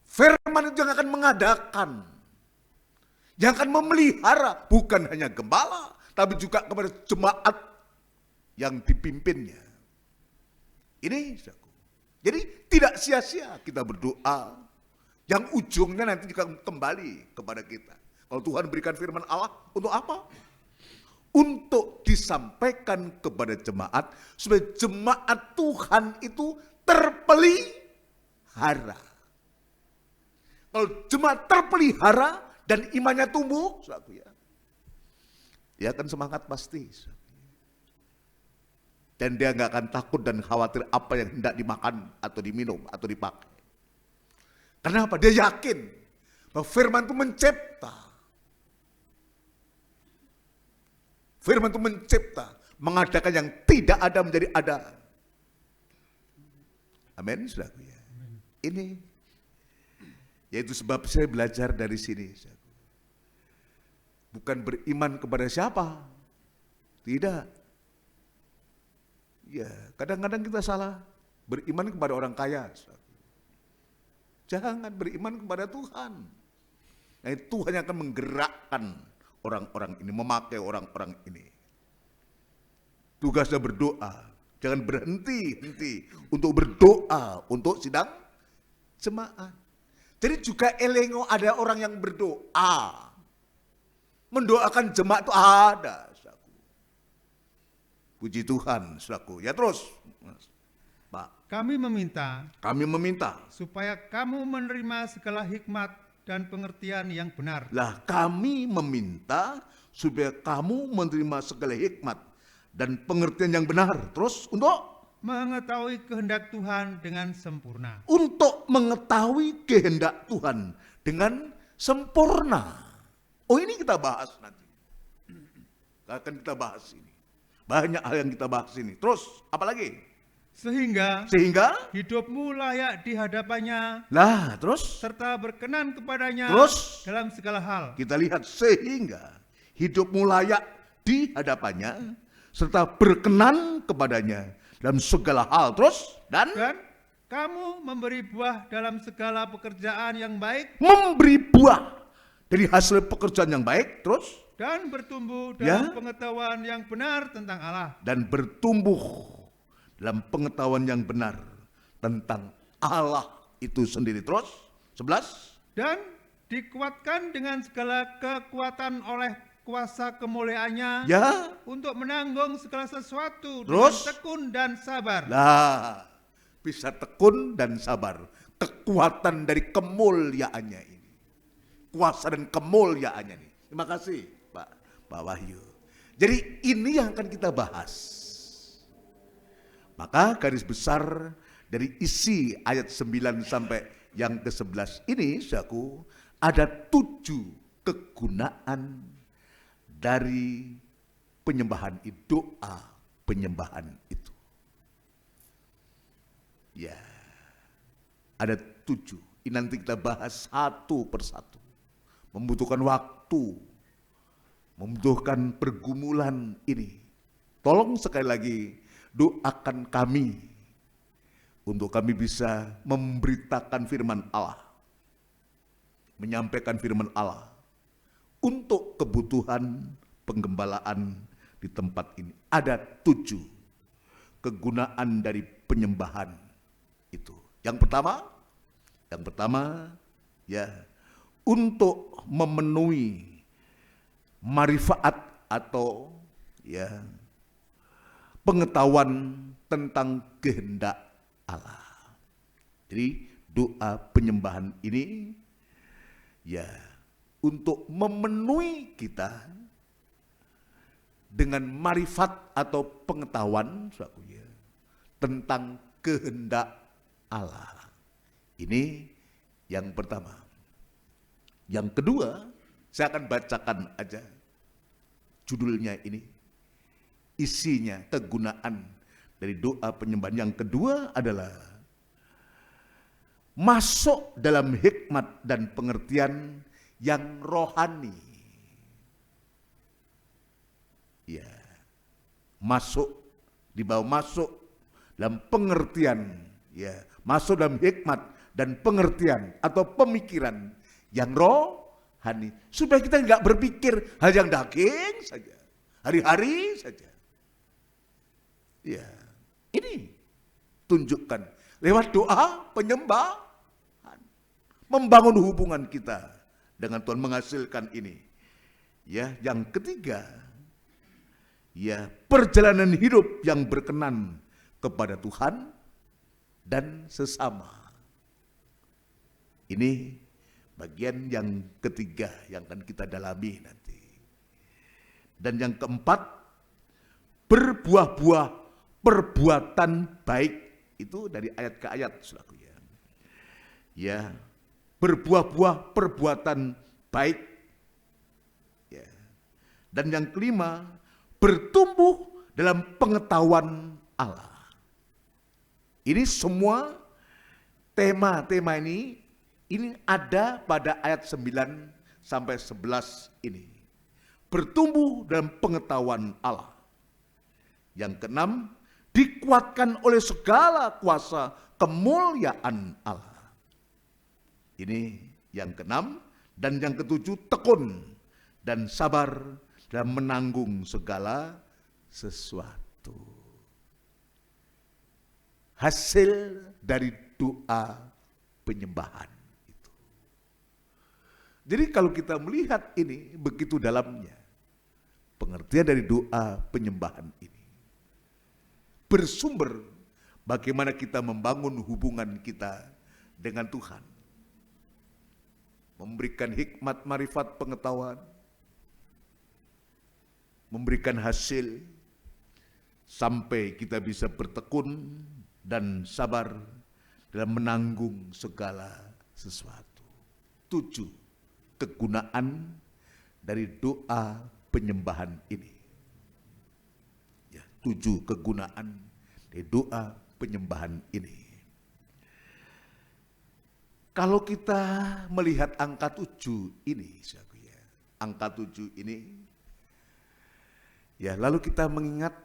Firman itu yang akan mengadakan, yang akan memelihara, bukan hanya gembala, tapi juga kepada jemaat yang dipimpinnya. Ini, jadi tidak sia-sia kita berdoa, yang ujungnya nanti juga kembali kepada kita. Kalau Tuhan berikan firman Allah, untuk apa? Untuk disampaikan kepada jemaat, supaya jemaat Tuhan itu terpelihara. Kalau jemaat terpelihara dan imannya tumbuh, dia akan semangat pasti. Dan dia nggak akan takut dan khawatir apa yang hendak dimakan atau diminum atau dipakai. Karena apa? Dia yakin bahwa firman itu mencipta. Firman itu mencipta, mengadakan yang tidak ada menjadi ada. Amin, saudaraku ya. Ini, yaitu sebab saya belajar dari sini. Bukan beriman kepada siapa, tidak. Ya, kadang-kadang kita salah beriman kepada orang kaya. Jangan beriman kepada Tuhan. Nah, Tuhan yang akan menggerakkan orang-orang ini, memakai orang-orang ini. Tugasnya berdoa, jangan berhenti untuk berdoa untuk sidang jemaat. Jadi juga elengo ada orang yang berdoa, mendoakan jemaat itu ada. Puji Tuhan, saudaraku. Ya terus, Pak. Kami meminta supaya kamu menerima segala hikmat dan pengertian yang benar. Lah, kami meminta supaya kamu menerima segala hikmat dan pengertian yang benar. Terus untuk mengetahui kehendak Tuhan dengan sempurna. Untuk mengetahui kehendak Tuhan dengan sempurna. Oh, ini kita bahas nanti. Akan kita bahas ini. Banyak hal yang kita bahas ini. Terus, apa lagi? Sehingga hidupmu layak di hadapannya. Lah, terus? Serta berkenan kepadanya terus, dalam segala hal. Kita lihat sehingga hidupmu layak di hadapannya serta berkenan kepadanya dalam segala hal. Terus, dan kamu memberi buah dalam segala pekerjaan yang baik. Memberi buah dari hasil pekerjaan yang baik. Terus, dan bertumbuh dalam pengetahuan yang benar tentang Allah. Dan bertumbuh dalam pengetahuan yang benar tentang Allah itu sendiri. Terus, 11. Dan dikuatkan dengan segala kekuatan oleh kuasa kemuliaannya untuk menanggung segala sesuatu dengan tekun dan sabar. Lah, bisa tekun dan sabar. Kekuatan dari kemuliaannya ini. Kuasa dan kemuliaannya ini. Terima kasih Pak Wahyu. Jadi ini yang akan kita bahas. Maka garis besar dari isi ayat 9 sampai yang ke-11 ini, saudaraku, ada 7 kegunaan dari penyembahan itu, doa penyembahan itu. Ya, ada 7. Ini nanti kita bahas satu persatu. Membutuhkan waktu, membutuhkan pergumulan ini. Tolong sekali lagi, doakan kami untuk kami bisa memberitakan firman Allah, menyampaikan firman Allah untuk kebutuhan penggembalaan di tempat ini. Ada 7 kegunaan dari penyembahan itu. Yang pertama ya, untuk memenuhi marifaat atau ya pengetahuan tentang kehendak Allah. Jadi doa penyembahan ini ya untuk memenuhi kita dengan marifat atau pengetahuan tentang kehendak Allah. Ini yang pertama. Yang kedua, saya akan bacakan aja judulnya ini. Isinya, kegunaan dari doa penyembahan. Yang kedua adalah masuk dalam hikmat dan pengertian yang rohani. Ya, dibawa masuk dalam pengertian, ya, masuk dalam hikmat dan pengertian atau pemikiran yang rohani, supaya kita nggak berpikir hal yang daging saja, hari-hari saja. Ya, ini tunjukkan lewat doa penyembahan, membangun hubungan kita dengan Tuhan, menghasilkan ini. Ya, yang ketiga, ya, perjalanan hidup yang berkenan kepada Tuhan dan sesama. Ini bagian yang ketiga yang akan kita dalami nanti. Dan yang keempat, berbuah-buah perbuatan baik. Itu dari ayat ke ayat, saudaraku ya. Ya, berbuah-buah perbuatan baik. Ya. Dan yang kelima, bertumbuh dalam pengetahuan Allah. Ini semua tema-tema ini ada pada ayat 9 sampai 11 ini. Bertumbuh dalam pengetahuan Allah. Yang keenam, dikuatkan oleh segala kuasa kemuliaan Allah. Ini yang keenam. Dan yang ketujuh, tekun dan sabar dalam menanggung segala sesuatu. Hasil dari doa penyembahan itu. Jadi kalau kita melihat ini begitu dalamnya, pengertian dari doa penyembahan ini bersumber bagaimana kita membangun hubungan kita dengan Tuhan. Memberikan hikmat, marifat, pengetahuan, memberikan hasil sampai kita bisa bertekun dan sabar dalam menanggung segala sesuatu. 7 kegunaan dari doa penyembahan ini. Ya, 7 kegunaan dari doa penyembahan ini. Kalau kita melihat angka 7 ini, angka 7 ini, ya, lalu kita mengingat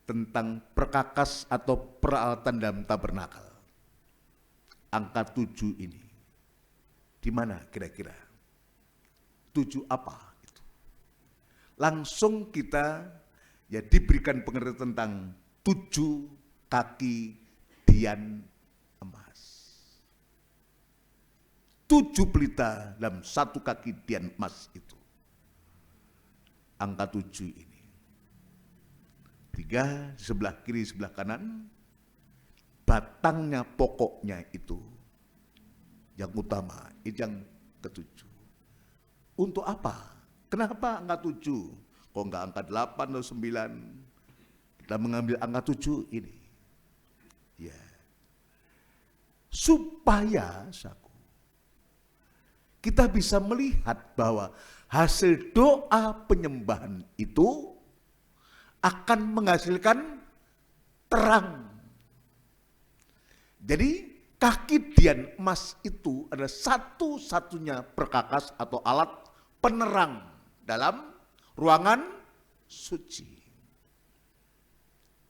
tentang perkakas atau peralatan dalam tabernakel. Angka 7 ini, di mana kira-kira? 7 apa itu? Langsung kita ya diberikan pengertian tentang 7 kaki dian emas. 7 pelita dalam 1 kaki dian emas itu. Angka 7 ini. 3 sebelah kiri, sebelah kanan. Batangnya, pokoknya itu yang utama, itu yang ke-7. Untuk apa? Kenapa angka 7? Kok enggak angka 8 atau 9? Kita mengambil angka 7 ini. Ya. Supaya kita bisa melihat bahwa hasil doa penyembahan itu akan menghasilkan terang. Jadi kaki dian emas itu adalah satu-satunya perkakas atau alat penerang dalam ruangan suci.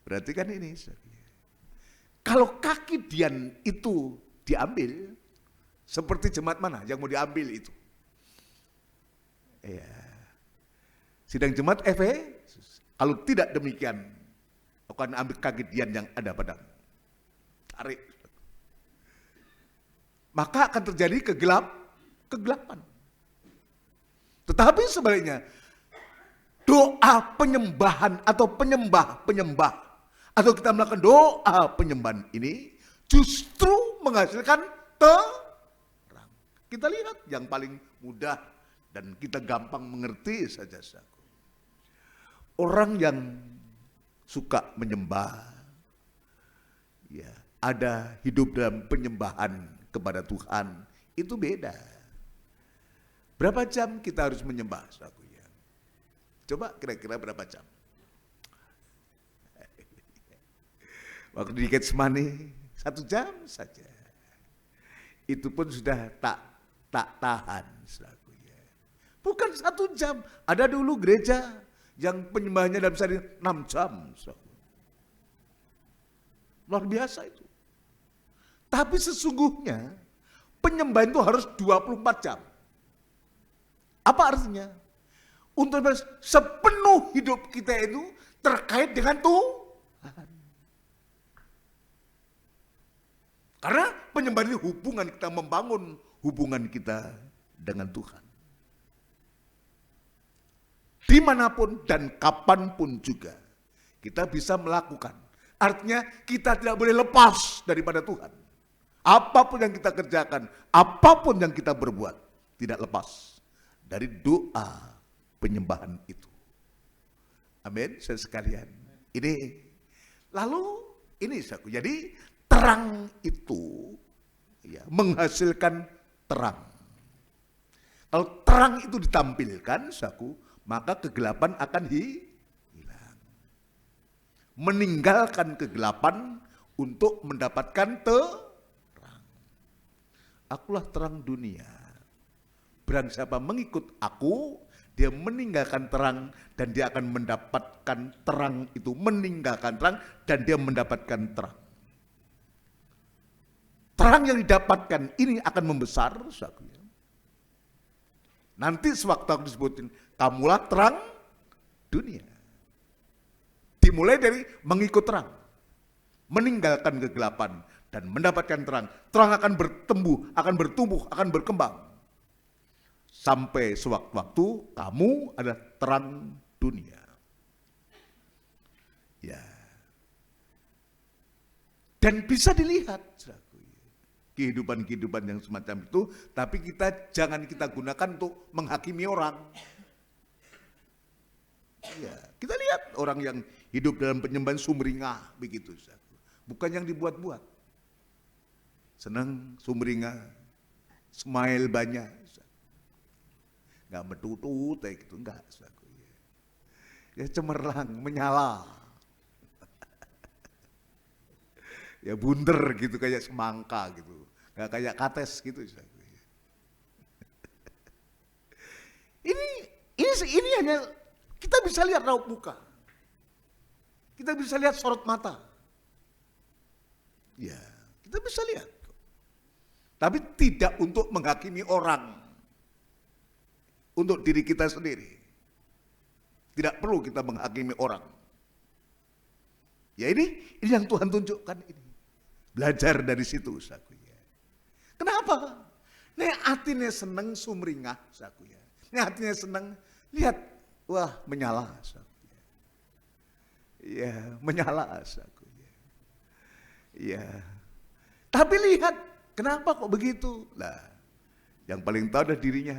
Berarti kan ini, kalau kaki dian itu diambil, seperti jemaat mana yang mau diambil itu? Ya. Sidang jemaat Efesus, kalau tidak demikian, akan ambil kagidian yang ada padamu. Tarik. Maka akan terjadi kegelapan. Tetapi sebaliknya, doa penyembahan atau penyembah atau kita melakukan doa penyembahan ini justru menghasilkan terang. Kita lihat yang paling mudah dan kita gampang mengerti saja. Orang yang suka menyembah, ya, ada hidup dalam penyembahan kepada Tuhan, itu beda. Berapa jam kita harus menyembah, saudaraku ya? Coba kira-kira berapa jam? Waktu di Getsemani 1 jam saja. Itu pun sudah tak tahan, saudaraku ya. Bukan 1 jam. Ada dulu gereja yang penyembahnya dalam sehari 6 jam, saudaraku. Luar biasa itu. Tapi sesungguhnya penyembahan itu harus 24 jam. Apa artinya? Untuk sepenuh hidup kita itu terkait dengan Tuhan. Karena penyembahan itu hubungan kita, membangun hubungan kita dengan Tuhan. Dimanapun dan kapanpun juga kita bisa melakukan. Artinya kita tidak boleh lepas daripada Tuhan. Apapun yang kita kerjakan, apapun yang kita berbuat, tidak lepas dari doa penyembahan itu. Amin, saudara sekalian. Ini lalu ini saku. Jadi terang itu ya, menghasilkan terang. Kalau terang itu ditampilkan, saku, maka kegelapan akan hilang. Meninggalkan kegelapan untuk mendapatkan terang. Akulah terang dunia. Barang siapa mengikut aku, dia meninggalkan terang dan dia akan mendapatkan terang itu, meninggalkan terang dan dia mendapatkan terang. Terang yang didapatkan ini akan membesar, saudara. Nanti sewaktu aku disebutin, kamulah terang dunia. Dimulai dari mengikut terang, meninggalkan kegelapan dan mendapatkan terang. Terang akan bertumbuh, akan berkembang. Sampai sewaktu-waktu kamu adalah terang dunia. Ya. Dan bisa dilihat kehidupan-kehidupan yang semacam itu, tapi jangan kita gunakan untuk menghakimi orang. Ya, kita lihat orang yang hidup dalam penyembahan sumringah begitu, bukan yang dibuat-buat. Senang sumringah, smile banyak, nggak metutut kayak gitu, enggak. Ya cemerlang, menyala. Ya bunder gitu, kayak semangka gitu, nggak kayak kates gitu. Ini hanya kita bisa lihat raut muka, kita bisa lihat sorot mata, ya kita bisa lihat, tapi tidak untuk menghakimi orang, untuk diri kita sendiri. Tidak perlu kita menghakimi orang. Ya ini yang Tuhan tunjukkan ini. Belajar dari situ, saku ya. Kenapa? Nek atine seneng sumringah, saku ya. Nek atine seneng, lihat, wah menyala, saku ya. Ya, menyala, saku ya. Ya. Tapi lihat, kenapa kok begitu? Lah, yang paling tahu adalah dirinya.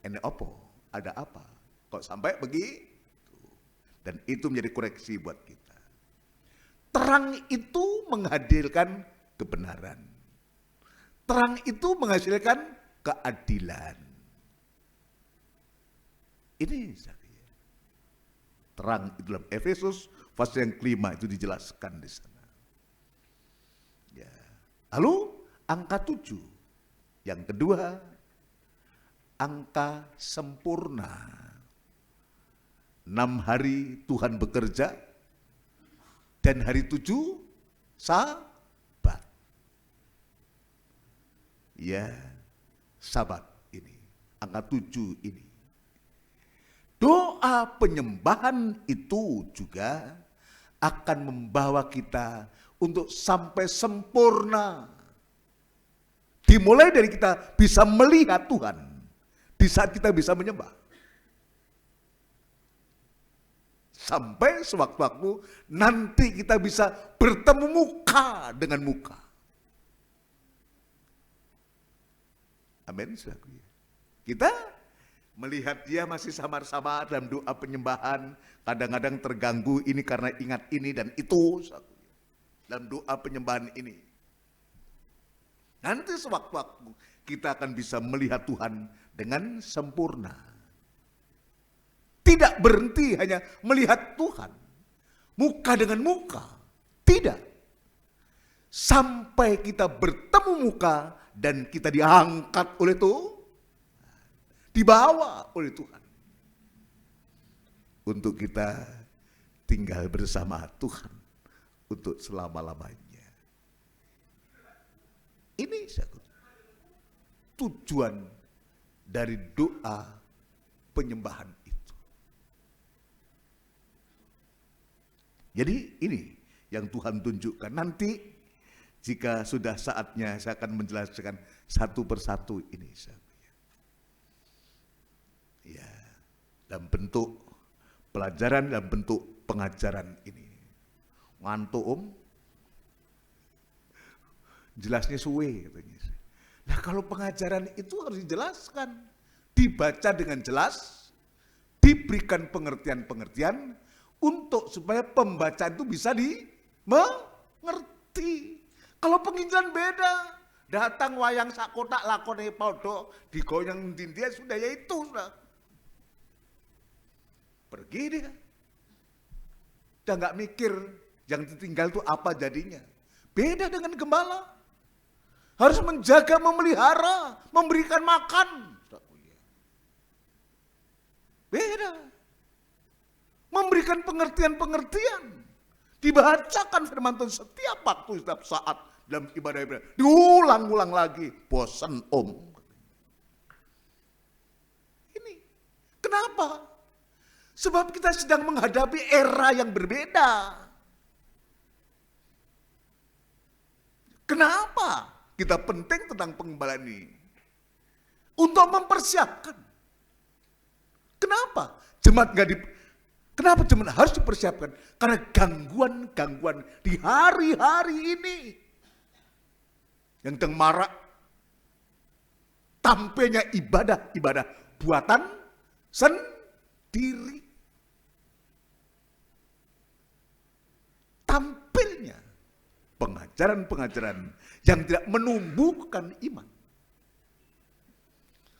Ene opo, ada apa? Kok sampai begitu? Dan itu menjadi koreksi buat kita. Terang itu menghadirkan kebenaran. Terang itu menghasilkan keadilan. Ini saya. Terang itu dalam Efesus pasal yang kelima itu dijelaskan di sana. Ya. Lalu angka 7. Yang kedua, angka sempurna. 6 hari Tuhan bekerja dan hari 7 Sabat. Ya, Sabat ini, angka 7 ini. doa penyembahan itu juga akan membawa kita untuk sampai sempurna. Dimulai dari kita bisa melihat Tuhan di saat kita bisa menyembah. Sampai sewaktu-waktu nanti kita bisa bertemu muka dengan muka. Amin. Kita melihat dia masih samar-samar dalam doa penyembahan, kadang-kadang terganggu ini karena ingat ini dan itu dalam doa penyembahan ini. Nanti sewaktu-waktu kita akan bisa melihat Tuhan dengan sempurna. Tidak berhenti hanya melihat Tuhan muka dengan muka, tidak. Sampai kita bertemu muka dan kita diangkat oleh Tuhan, dibawa oleh Tuhan untuk kita tinggal bersama Tuhan untuk selama-lamanya. Ini tujuan dari doa penyembahan itu. Jadi ini yang Tuhan tunjukkan. Nanti jika sudah saatnya saya akan menjelaskan satu persatu ini. Ya, dalam bentuk pelajaran, dalam bentuk pengajaran ini. Ngantuk jelasnya suwe katanya. Nah kalau pengajaran itu harus dijelaskan, dibaca dengan jelas, diberikan pengertian-pengertian untuk supaya pembacaan itu bisa dimengerti. Kalau penginjilan beda, datang wayang sakotak lakone podo digoyang dindia sudah ya itu sudah. Pergi dia. Udah nggak mikir yang ditinggal itu apa jadinya. Beda dengan gembala. Harus menjaga, memelihara, memberikan makan. Beda. Memberikan pengertian-pengertian. Dibacakan firman Tuhan setiap waktu, setiap saat dalam ibadah-ibadah. Diulang-ulang lagi. Bosan Ini. Kenapa? Sebab kita sedang menghadapi era yang berbeda. Kenapa kita penting tentang pengembalaan ini? Untuk mempersiapkan. Kenapa? Kenapa jemaat harus dipersiapkan? Karena gangguan-gangguan di hari-hari ini yang sedang marak, tampilnya ibadah-ibadah buatan sendiri. Tampilnya pengajaran-pengajaran yang tidak menumbuhkan iman.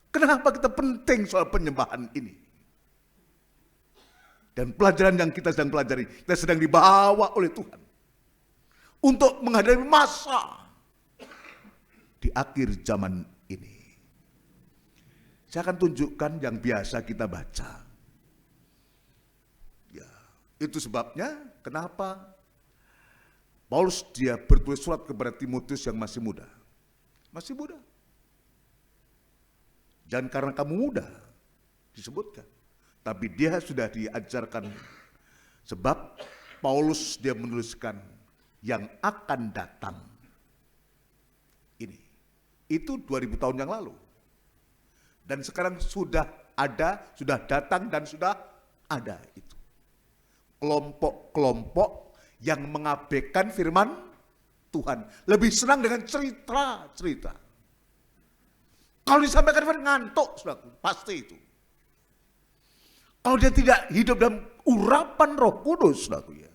Kenapa kita penting soal penyembahan ini? Dan pelajaran yang kita sedang pelajari, kita sedang dibawa oleh Tuhan untuk menghadapi masa di akhir zaman ini. Saya akan tunjukkan yang biasa kita baca. Ya, itu sebabnya kenapa Paulus dia bertulis surat kepada Timotius yang masih muda. Masih muda. Dan karena kamu muda, disebutkan. Tapi dia sudah diajarkan, sebab Paulus dia menuliskan yang akan datang. Ini. Itu 2000 tahun yang lalu. Dan sekarang sudah ada, sudah datang dan sudah ada itu. Kelompok-kelompok yang mengabaikan firman Tuhan. Lebih senang dengan cerita-cerita. Kalau disampaikan firman ngantuk, saudaraku, pasti itu. Kalau dia tidak hidup dalam urapan Roh Kudus, saudaraku, ya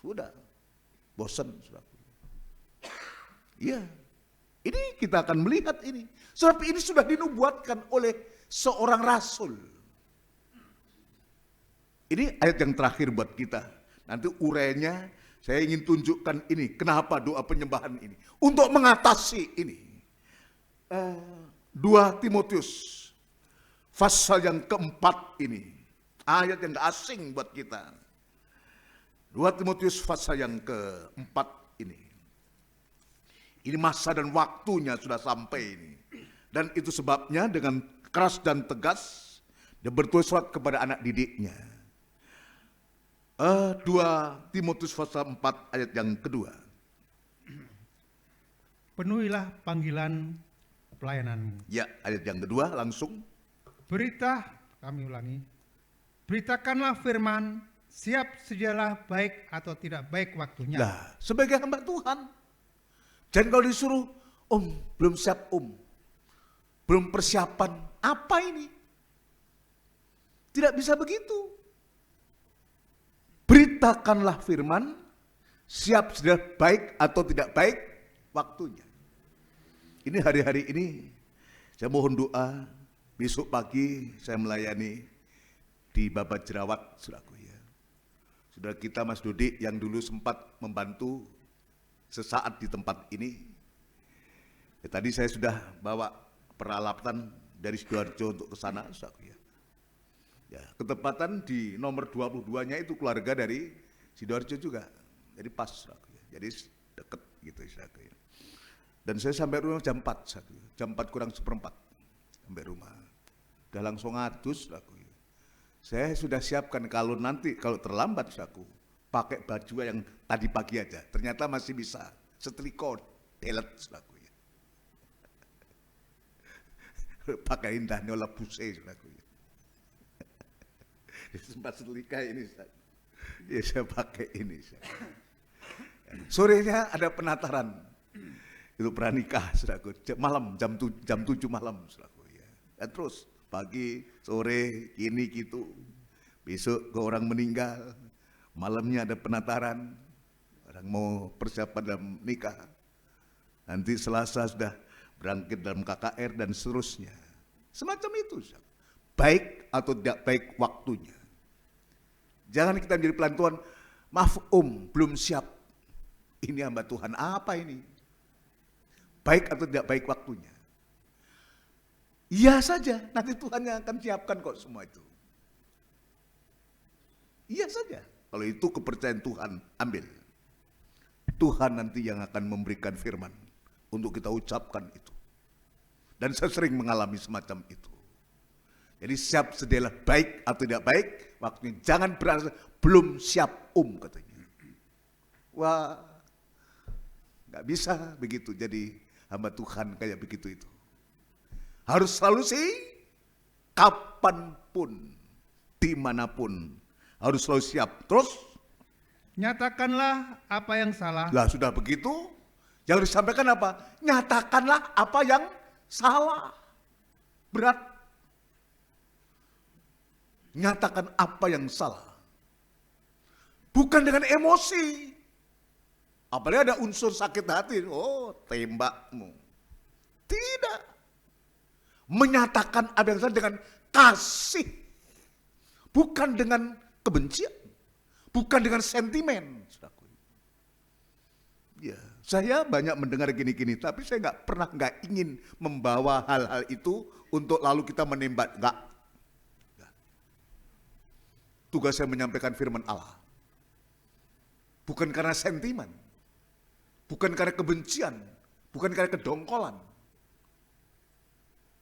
sudah, bosan, saudaraku. Iya, ini kita akan melihat ini. Sebab ini sudah dinubuatkan oleh seorang rasul. Ini ayat yang terakhir buat kita. Nanti urainya saya ingin tunjukkan ini. Kenapa doa penyembahan ini? Untuk mengatasi ini. 2 Timotius pasal yang keempat ini. Ayat yang gak asing buat kita. 2 Timotius pasal yang keempat ini. Ini masa dan waktunya sudah sampai ini. Dan itu sebabnya dengan keras dan tegas Dia bertulis surat kepada anak didiknya. 2 Timotius pasal 4 ayat yang kedua. Penuhilah panggilan pelayananmu. Ya, ayat yang kedua langsung. Kami ulangi. Beritakanlah firman, siap sedialah baik atau tidak baik waktunya. Nah, sebagai hamba Tuhan, jangan kalau disuruh, belum siap belum persiapan, apa ini? Tidak bisa begitu. Beritakanlah firman, siap sudah baik atau tidak baik waktunya. Ini hari-hari ini saya mohon doa, besok pagi saya melayani di Babat Jerawat, saudaraku ya. Saudara kita Mas Dodi yang dulu sempat membantu sesaat di tempat ini. Tadi saya sudah bawa peralatan dari Sidoarjo untuk ke sana, saudaraku ya. Ya, ketepatan di nomor 22-nya itu keluarga dari Sidoarjo juga. Jadi pas, saudaraku ya. Jadi deket gitu, saudaraku ya. Dan saya sampai rumah jam 4, saudaraku ya. Jam 4 kurang seperempat sampai rumah. Udah langsung ngadus, saudaraku ya. Saya sudah siapkan kalau terlambat, saudaraku, pakai baju yang tadi pagi aja. Ternyata masih bisa setrika, delet, saudaraku ya. Pakai indahnya lebuse, saudaraku ya. Sempat setrika ini, saudaraku. Ya saya pakai ini, saudaraku. Sorenya ada penataran. Itu pranikah, saudaraku. Malam jam 7 malam, saudaraku ya. Dan terus pagi, sore, kini gitu. Besok ke orang meninggal, malamnya ada penataran. Orang mau persiapan dalam nikah. Nanti Selasa sudah berangkat dalam KKR dan seterusnya. Semacam itu, saudaraku. Baik atau tidak baik waktunya. Jangan kita menjadi pelayan Tuhan, maaf belum siap. Ini hamba Tuhan, apa ini? Baik atau tidak baik waktunya. Iya saja, nanti Tuhan yang akan siapkan kok semua itu. Iya saja, kalau itu kepercayaan Tuhan, ambil. Tuhan nanti yang akan memberikan firman untuk kita ucapkan itu. Dan saya sering mengalami semacam itu. Jadi siap sedialah baik atau tidak baik waktunya. Jangan berasa belum siap katanya. Wah, nggak bisa begitu jadi hamba Tuhan kayak begitu itu. Harus selalu kapanpun, dimanapun harus selalu siap. Terus nyatakanlah apa yang salah. Lah sudah begitu, yang disampaikan apa? Nyatakanlah apa yang salah. Berat. Nyatakan apa yang salah. Bukan dengan emosi. Apalagi ada unsur sakit hati. Tembakmu. Tidak. Menyatakan apa yang salah dengan kasih. Bukan dengan kebencian. Bukan dengan sentimen. Ya, saya banyak mendengar gini-gini, tapi saya nggak ingin membawa hal-hal itu untuk lalu kita menembak. Enggak. Tugas saya menyampaikan firman Allah. Bukan karena sentimen. Bukan karena kebencian. Bukan karena kedongkolan.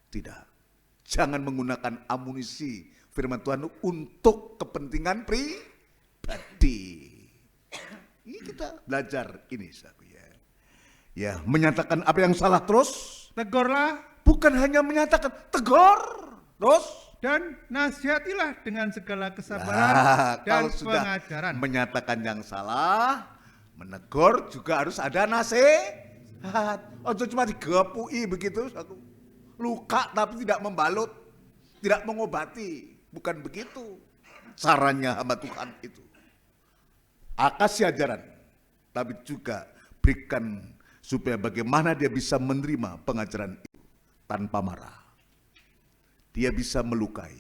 Tidak. Jangan menggunakan amunisi firman Tuhan untuk kepentingan pribadi. Ini kita belajar ini, saudaraku ya. Ya, menyatakan apa yang salah terus. Tegurlah. Bukan hanya menyatakan, tegur. Terus. Dan nasihatilah dengan segala kesabaran dan kalau sudah pengajaran. Menyatakan yang salah, menegur juga harus ada nasihat. Cuma digepui begitu, luka tapi tidak membalut, tidak mengobati. Bukan begitu caranya hamba Tuhan itu. Kasih ajaran, tapi juga berikan supaya bagaimana dia bisa menerima pengajaran itu tanpa marah. Dia bisa melukai,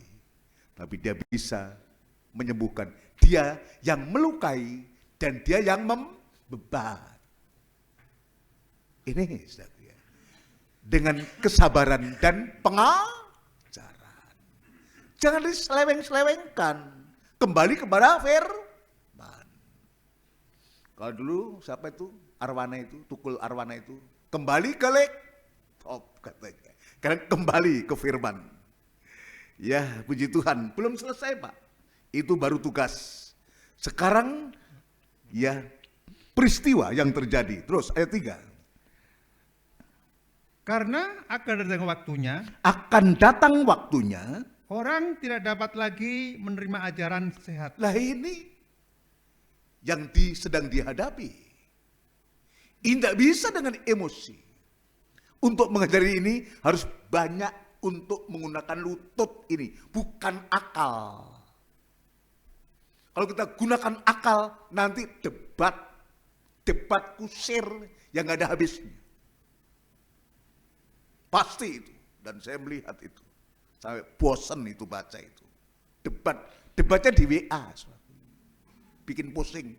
tapi dia bisa menyembuhkan. Dia yang melukai dan dia yang membebat. Ini saudara ya. Dengan kesabaran dan pengajaran. Jangan diseleweng-selewengkan. Kembali kepada firman. Kalau dulu siapa itu? Arwana itu, Tukul Arwana itu. Kembali ke laptop katanya. Karena kembali ke firman. Ya, puji Tuhan, belum selesai Pak. Itu baru tugas. Sekarang ya peristiwa yang terjadi. Terus ayat 3. Karena akan datang waktunya, Akan datang waktunya. orang tidak dapat lagi menerima ajaran sehat. Lah ini yang sedang dihadapi. Ini tidak bisa dengan emosi. Untuk mengajari ini harus banyak untuk menggunakan lutut ini, bukan akal. Kalau kita gunakan akal, nanti debat kusir yang gak ada habisnya. Pasti itu, dan saya melihat itu. Sampai bosan itu baca itu. Debatnya di WA. Bikin pusing.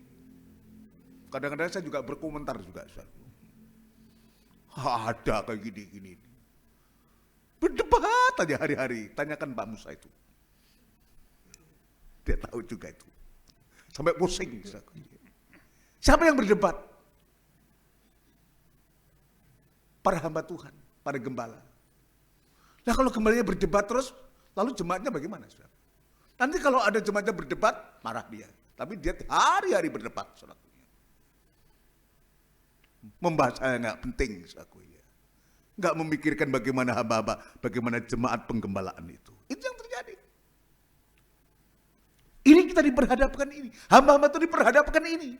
Kadang-kadang saya juga berkomentar juga. Ada kayak gini. Berdebat aja hari-hari. Tanyakan Pak Musa itu. Dia tahu juga itu. Sampai pusing. Siapa yang berdebat? Para hamba Tuhan, para gembala. Nah kalau gembalanya berdebat terus, lalu jemaatnya bagaimana? Nanti kalau ada jemaatnya berdebat, marah dia. Tapi dia hari-hari berdebat. Membahas hal yang nggak penting. Nggak memikirkan bagaimana hamba-hamba, bagaimana jemaat penggembalaan itu. Itu yang terjadi. Ini kita diperhadapkan ini. Hamba-hamba itu diperhadapkan ini.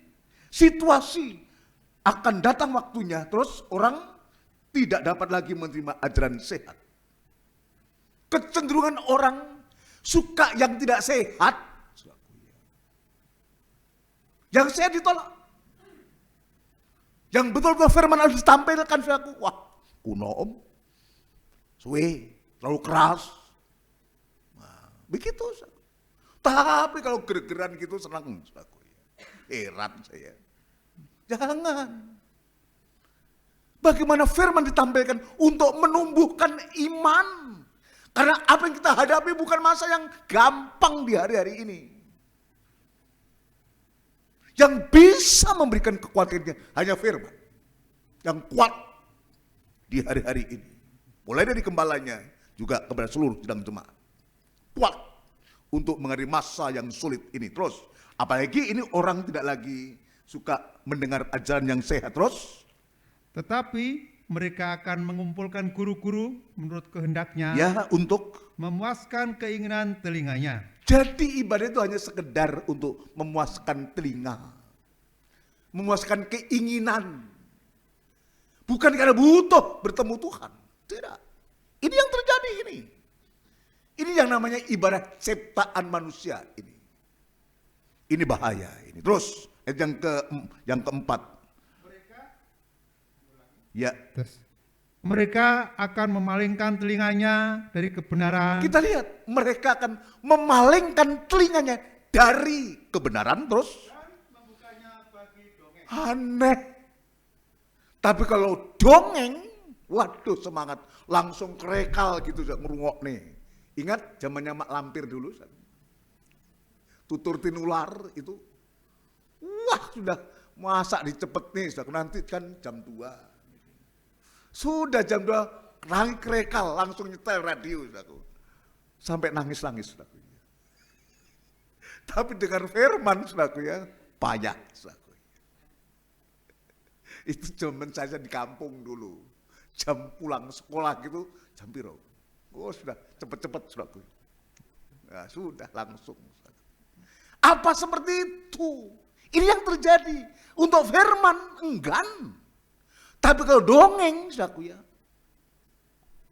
Situasi akan datang waktunya, terus orang tidak dapat lagi menerima ajaran sehat. Kecenderungan orang suka yang tidak sehat. Yang sehat ditolak. Yang betul-betul firman harus ditampilkan. Wah, kuno om, suwe, terlalu keras. Nah, begitu. Tapi kalau gerak-geran gitu senang. Heran saya. Jangan. Bagaimana firman ditampilkan untuk menumbuhkan iman. Karena apa yang kita hadapi bukan masa yang gampang di hari-hari ini. Yang bisa memberikan kekuatannya hanya firman. Yang kuat di hari-hari ini. Mulai dari gembalanya juga kepada seluruh sidang jemaat. Kuat untuk menghadapi masa yang sulit ini. Terus, apalagi ini orang tidak lagi suka mendengar ajaran yang sehat. Terus, tetapi mereka akan mengumpulkan guru-guru menurut kehendaknya. Ya, untuk memuaskan keinginan telinganya. Jadi ibadah itu hanya sekedar untuk memuaskan telinga. Memuaskan keinginan. Bukan karena butuh bertemu Tuhan. Tidak. Ini yang terjadi ini. Ini yang namanya ibadah ciptaan manusia ini. Ini bahaya ini. Terus yang keempat. Ya. Mereka akan memalingkan telinganya dari kebenaran. Kita lihat, mereka akan memalingkan telinganya dari kebenaran terus. Membukanya bagi dongeng. Aneh. Tapi kalau dongeng, waduh semangat, langsung kerekal gitu, ngerungok nih. Ingat zamannya Mak Lampir dulu, tutur tinular itu, wah sudah masak dicepet nih, nanti kan jam 2. Sudah jam 2, lagi kerekal, langsung nyetel radio, sampai nangis-nangis. Tapi dengan firman, ya, payah. Itu zaman saya di kampung dulu, jam pulang sekolah gitu, jam piro. Oh sudah, cepet-cepet. Nah, sudah langsung. Apa seperti itu? Ini yang terjadi. Untuk firman, enggan. Tapi kalau dongeng, ya,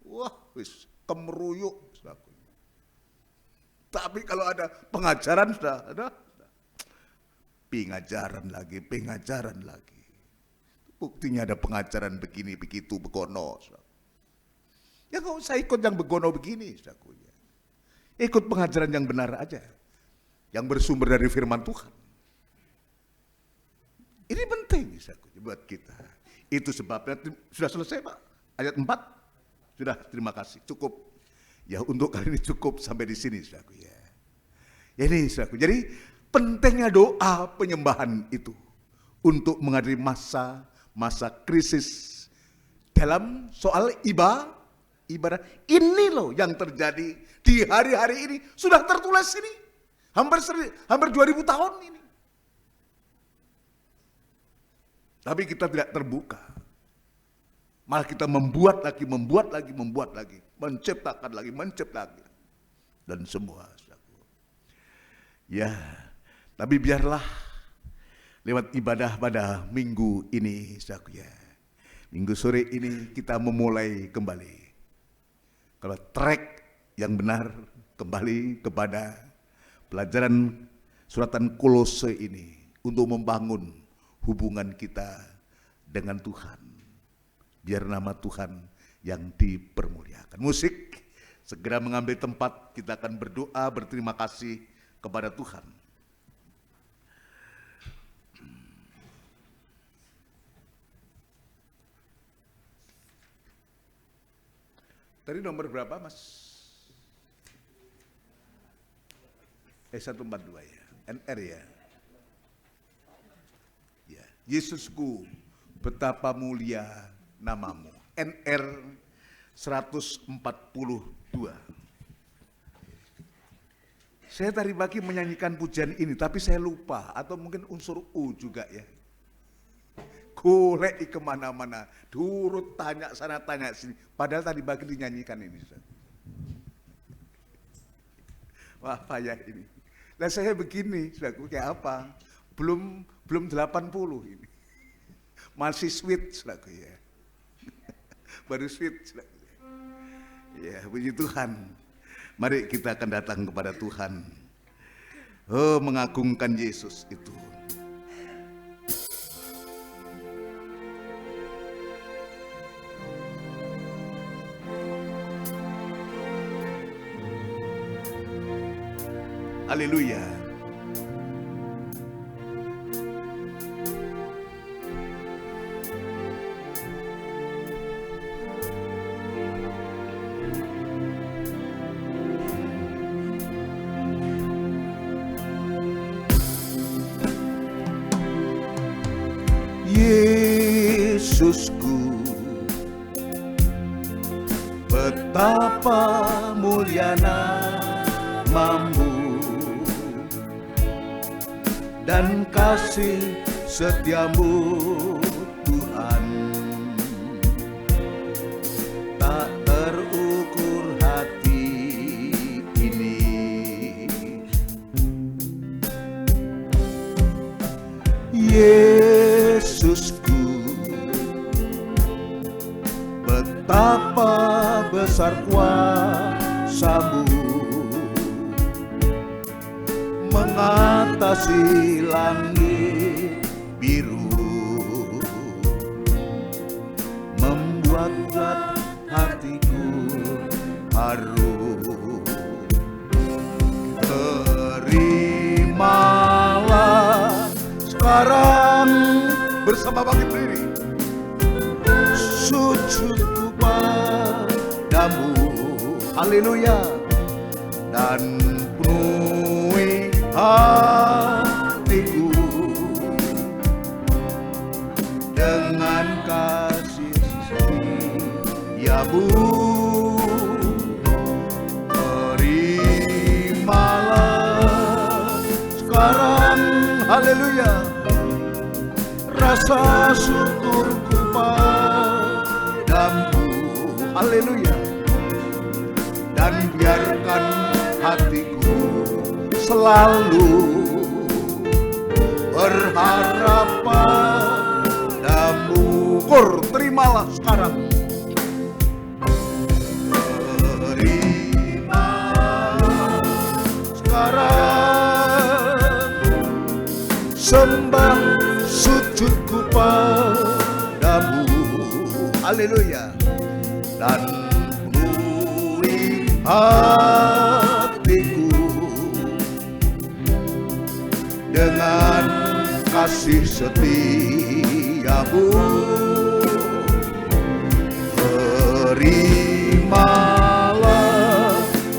wah, wis kemeruyuk, Tapi kalau ada pengajaran, sudah ada. Pengajaran lagi. Buktinya ada pengajaran begini, begitu, begono. Ya nggak usah ikut yang begono begini, ikut pengajaran yang benar aja, yang bersumber dari firman Tuhan. Ini penting buat kita. Itu sebabnya sudah selesai Pak. Ayat 4 sudah, terima kasih, cukup. Ya untuk kali ini cukup sampai di sini ya. Ya ini jadi pentingnya doa penyembahan itu untuk menghadapi masa krisis dalam soal ibadah. Ini loh yang terjadi di hari-hari ini, sudah tertulis ini. Hampir 2000 tahun ini. Tapi kita tidak terbuka. Malah kita membuat lagi, menciptakan lagi. Dan semua. Ya, tapi biarlah lewat ibadah pada minggu ini, saudaraku ya. Minggu sore ini kita memulai kembali. Kalau track yang benar, kembali kepada pelajaran suratan Kolose ini untuk membangun hubungan kita dengan Tuhan. Biar nama Tuhan yang dipermuliakan. Musik segera mengambil tempat, kita akan berdoa, berterima kasih kepada Tuhan. Tadi nomor berapa, Mas? 142 ya, NR ya. Ya, Yesusku, betapa mulia namamu. NR 142. Saya tadi pagi menyanyikan pujian ini, tapi saya lupa, atau mungkin unsur U juga ya. Golek kemana-mana, turut tanya sana tanya sini. Padahal tadi pagi dinyanyikan ini. Wah payah ini. Nah saya begini, saudaraku, kayak apa? Belum 80 ini. Masih sweet, saudaraku ya. Baru sweet, saudaraku. Ya, puji Tuhan. Mari kita akan datang kepada Tuhan. Oh, mengagungkan Yesus itu. Haleluya. Yesusku, betapa mulia namamu dan kasih setiamu Tuhan, tak terukur hati ini. Yesusku, betapa besar kuasa-Mu mengatasi langit biru, membuat hatiku haru. Terimalah sekarang bersama bangkit berdiri, sujudku padamu, haleluya, dan penuhi hatiku dengan kasih setiamu. Terimalah sekarang, haleluya, rasa syukurku padamu, haleluya, dan biarkan hatiku selalu berharap padamu. Terimalah sekarang. Terimalah sekarang sembah sujudku padamu, haleluya, dan penuhi hatiku dengan kasih setiamu. Terimalah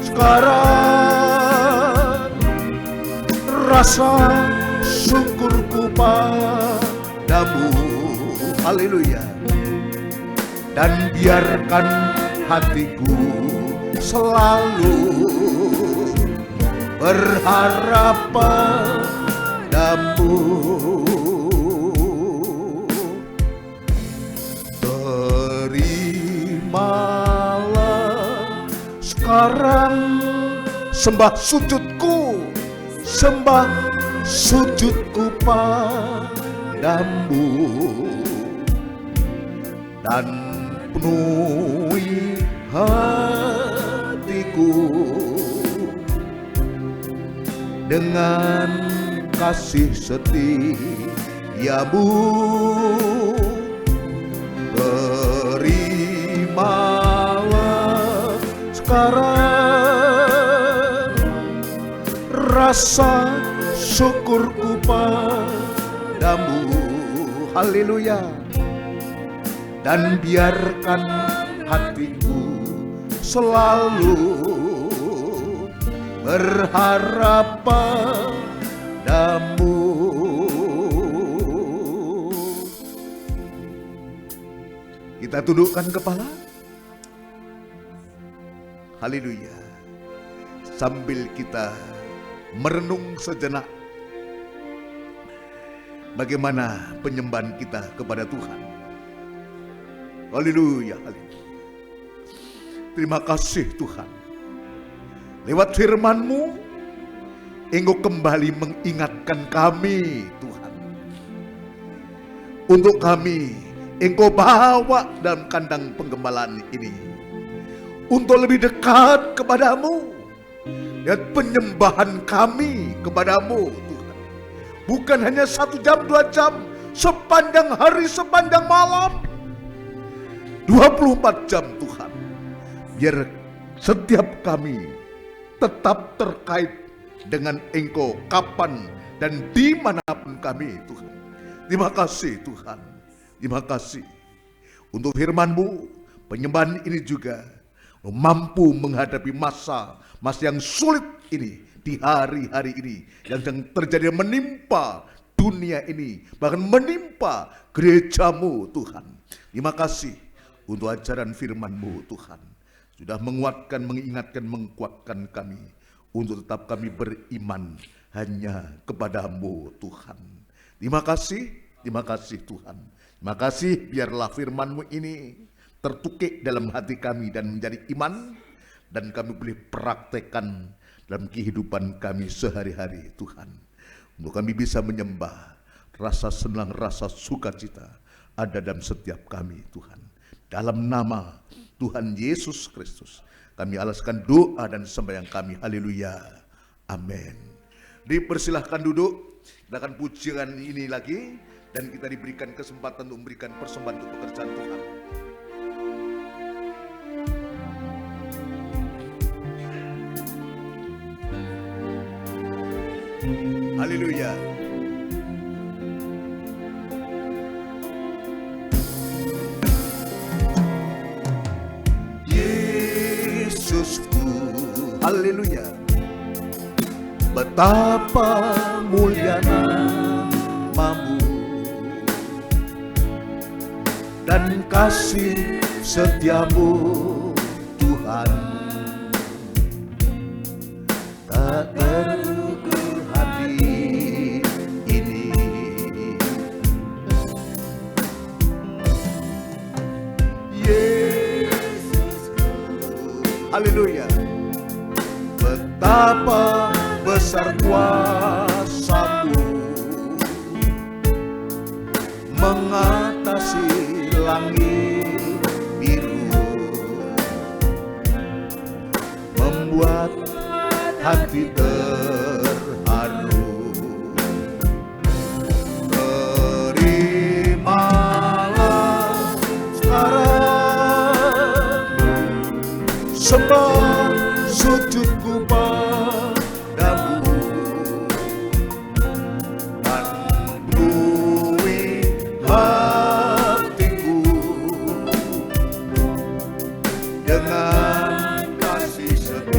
sekarang rasa syukurku padamu, haleluya, dan biarkan hatiku selalu berharap padamu. Terimalah sekarang sembah sujudku padamu, dan penuhi hatiku dengan kasih setiamu. Terimalah sekarang rasa syukurku padamu. Haleluya. Dan biarkan hatiku selalu berharap padamu. Kita tundukkan kepala. Haleluya. Sambil kita merenung sejenak bagaimana penyembahan kita kepada Tuhan. Haleluya, haleluya. Terima kasih Tuhan. Lewat firman-Mu, Engkau kembali mengingatkan kami Tuhan. Untuk kami, Engkau bawa dalam kandang penggembalaan ini. Untuk lebih dekat kepadamu. Dan penyembahan kami kepadamu Tuhan. Bukan hanya 1 jam, 2 jam, sepanjang hari, sepanjang malam. 24 jam Tuhan. Biar setiap kami tetap terkait dengan Engkau kapan dan dimanapun kami Tuhan. Terima kasih Tuhan. Terima kasih untuk firman-Mu. Penyembahan ini juga mampu menghadapi masa yang sulit ini di hari-hari ini yang terjadi menimpa dunia ini, bahkan menimpa gereja-Mu Tuhan. Terima kasih untuk ajaran firman-Mu Tuhan. Sudah menguatkan, mengingatkan, mengkuatkan kami untuk tetap kami beriman hanya kepada-Mu Tuhan. Terima kasih Tuhan. Terima kasih, biarlah firman-Mu ini tertukik dalam hati kami dan menjadi iman, dan kami boleh praktekkan dalam kehidupan kami sehari-hari Tuhan. Untuk kami bisa menyembah, rasa senang, rasa sukacita ada dalam setiap kami Tuhan. Dalam nama Tuhan Yesus Kristus kami alaskan doa dan sembahyang kami. Haleluya. Amin. Dipersilahkan duduk. Kita akan pujian ini lagi, dan kita diberikan kesempatan untuk memberikan persembahan untuk pekerjaan Tuhan. Haleluya. Yesusku, haleluya. Betapa mulia namamu dan kasih setiamu Tuhan, tak terukur hati ini. Yesusku, haleluya. Betapa besar kuasa-Mu mengatasi langit biru, membuat hati terharu. Terimalah sekarang sembah sujudku padamu, dan penuhi hatiku dengan kasih setiamu.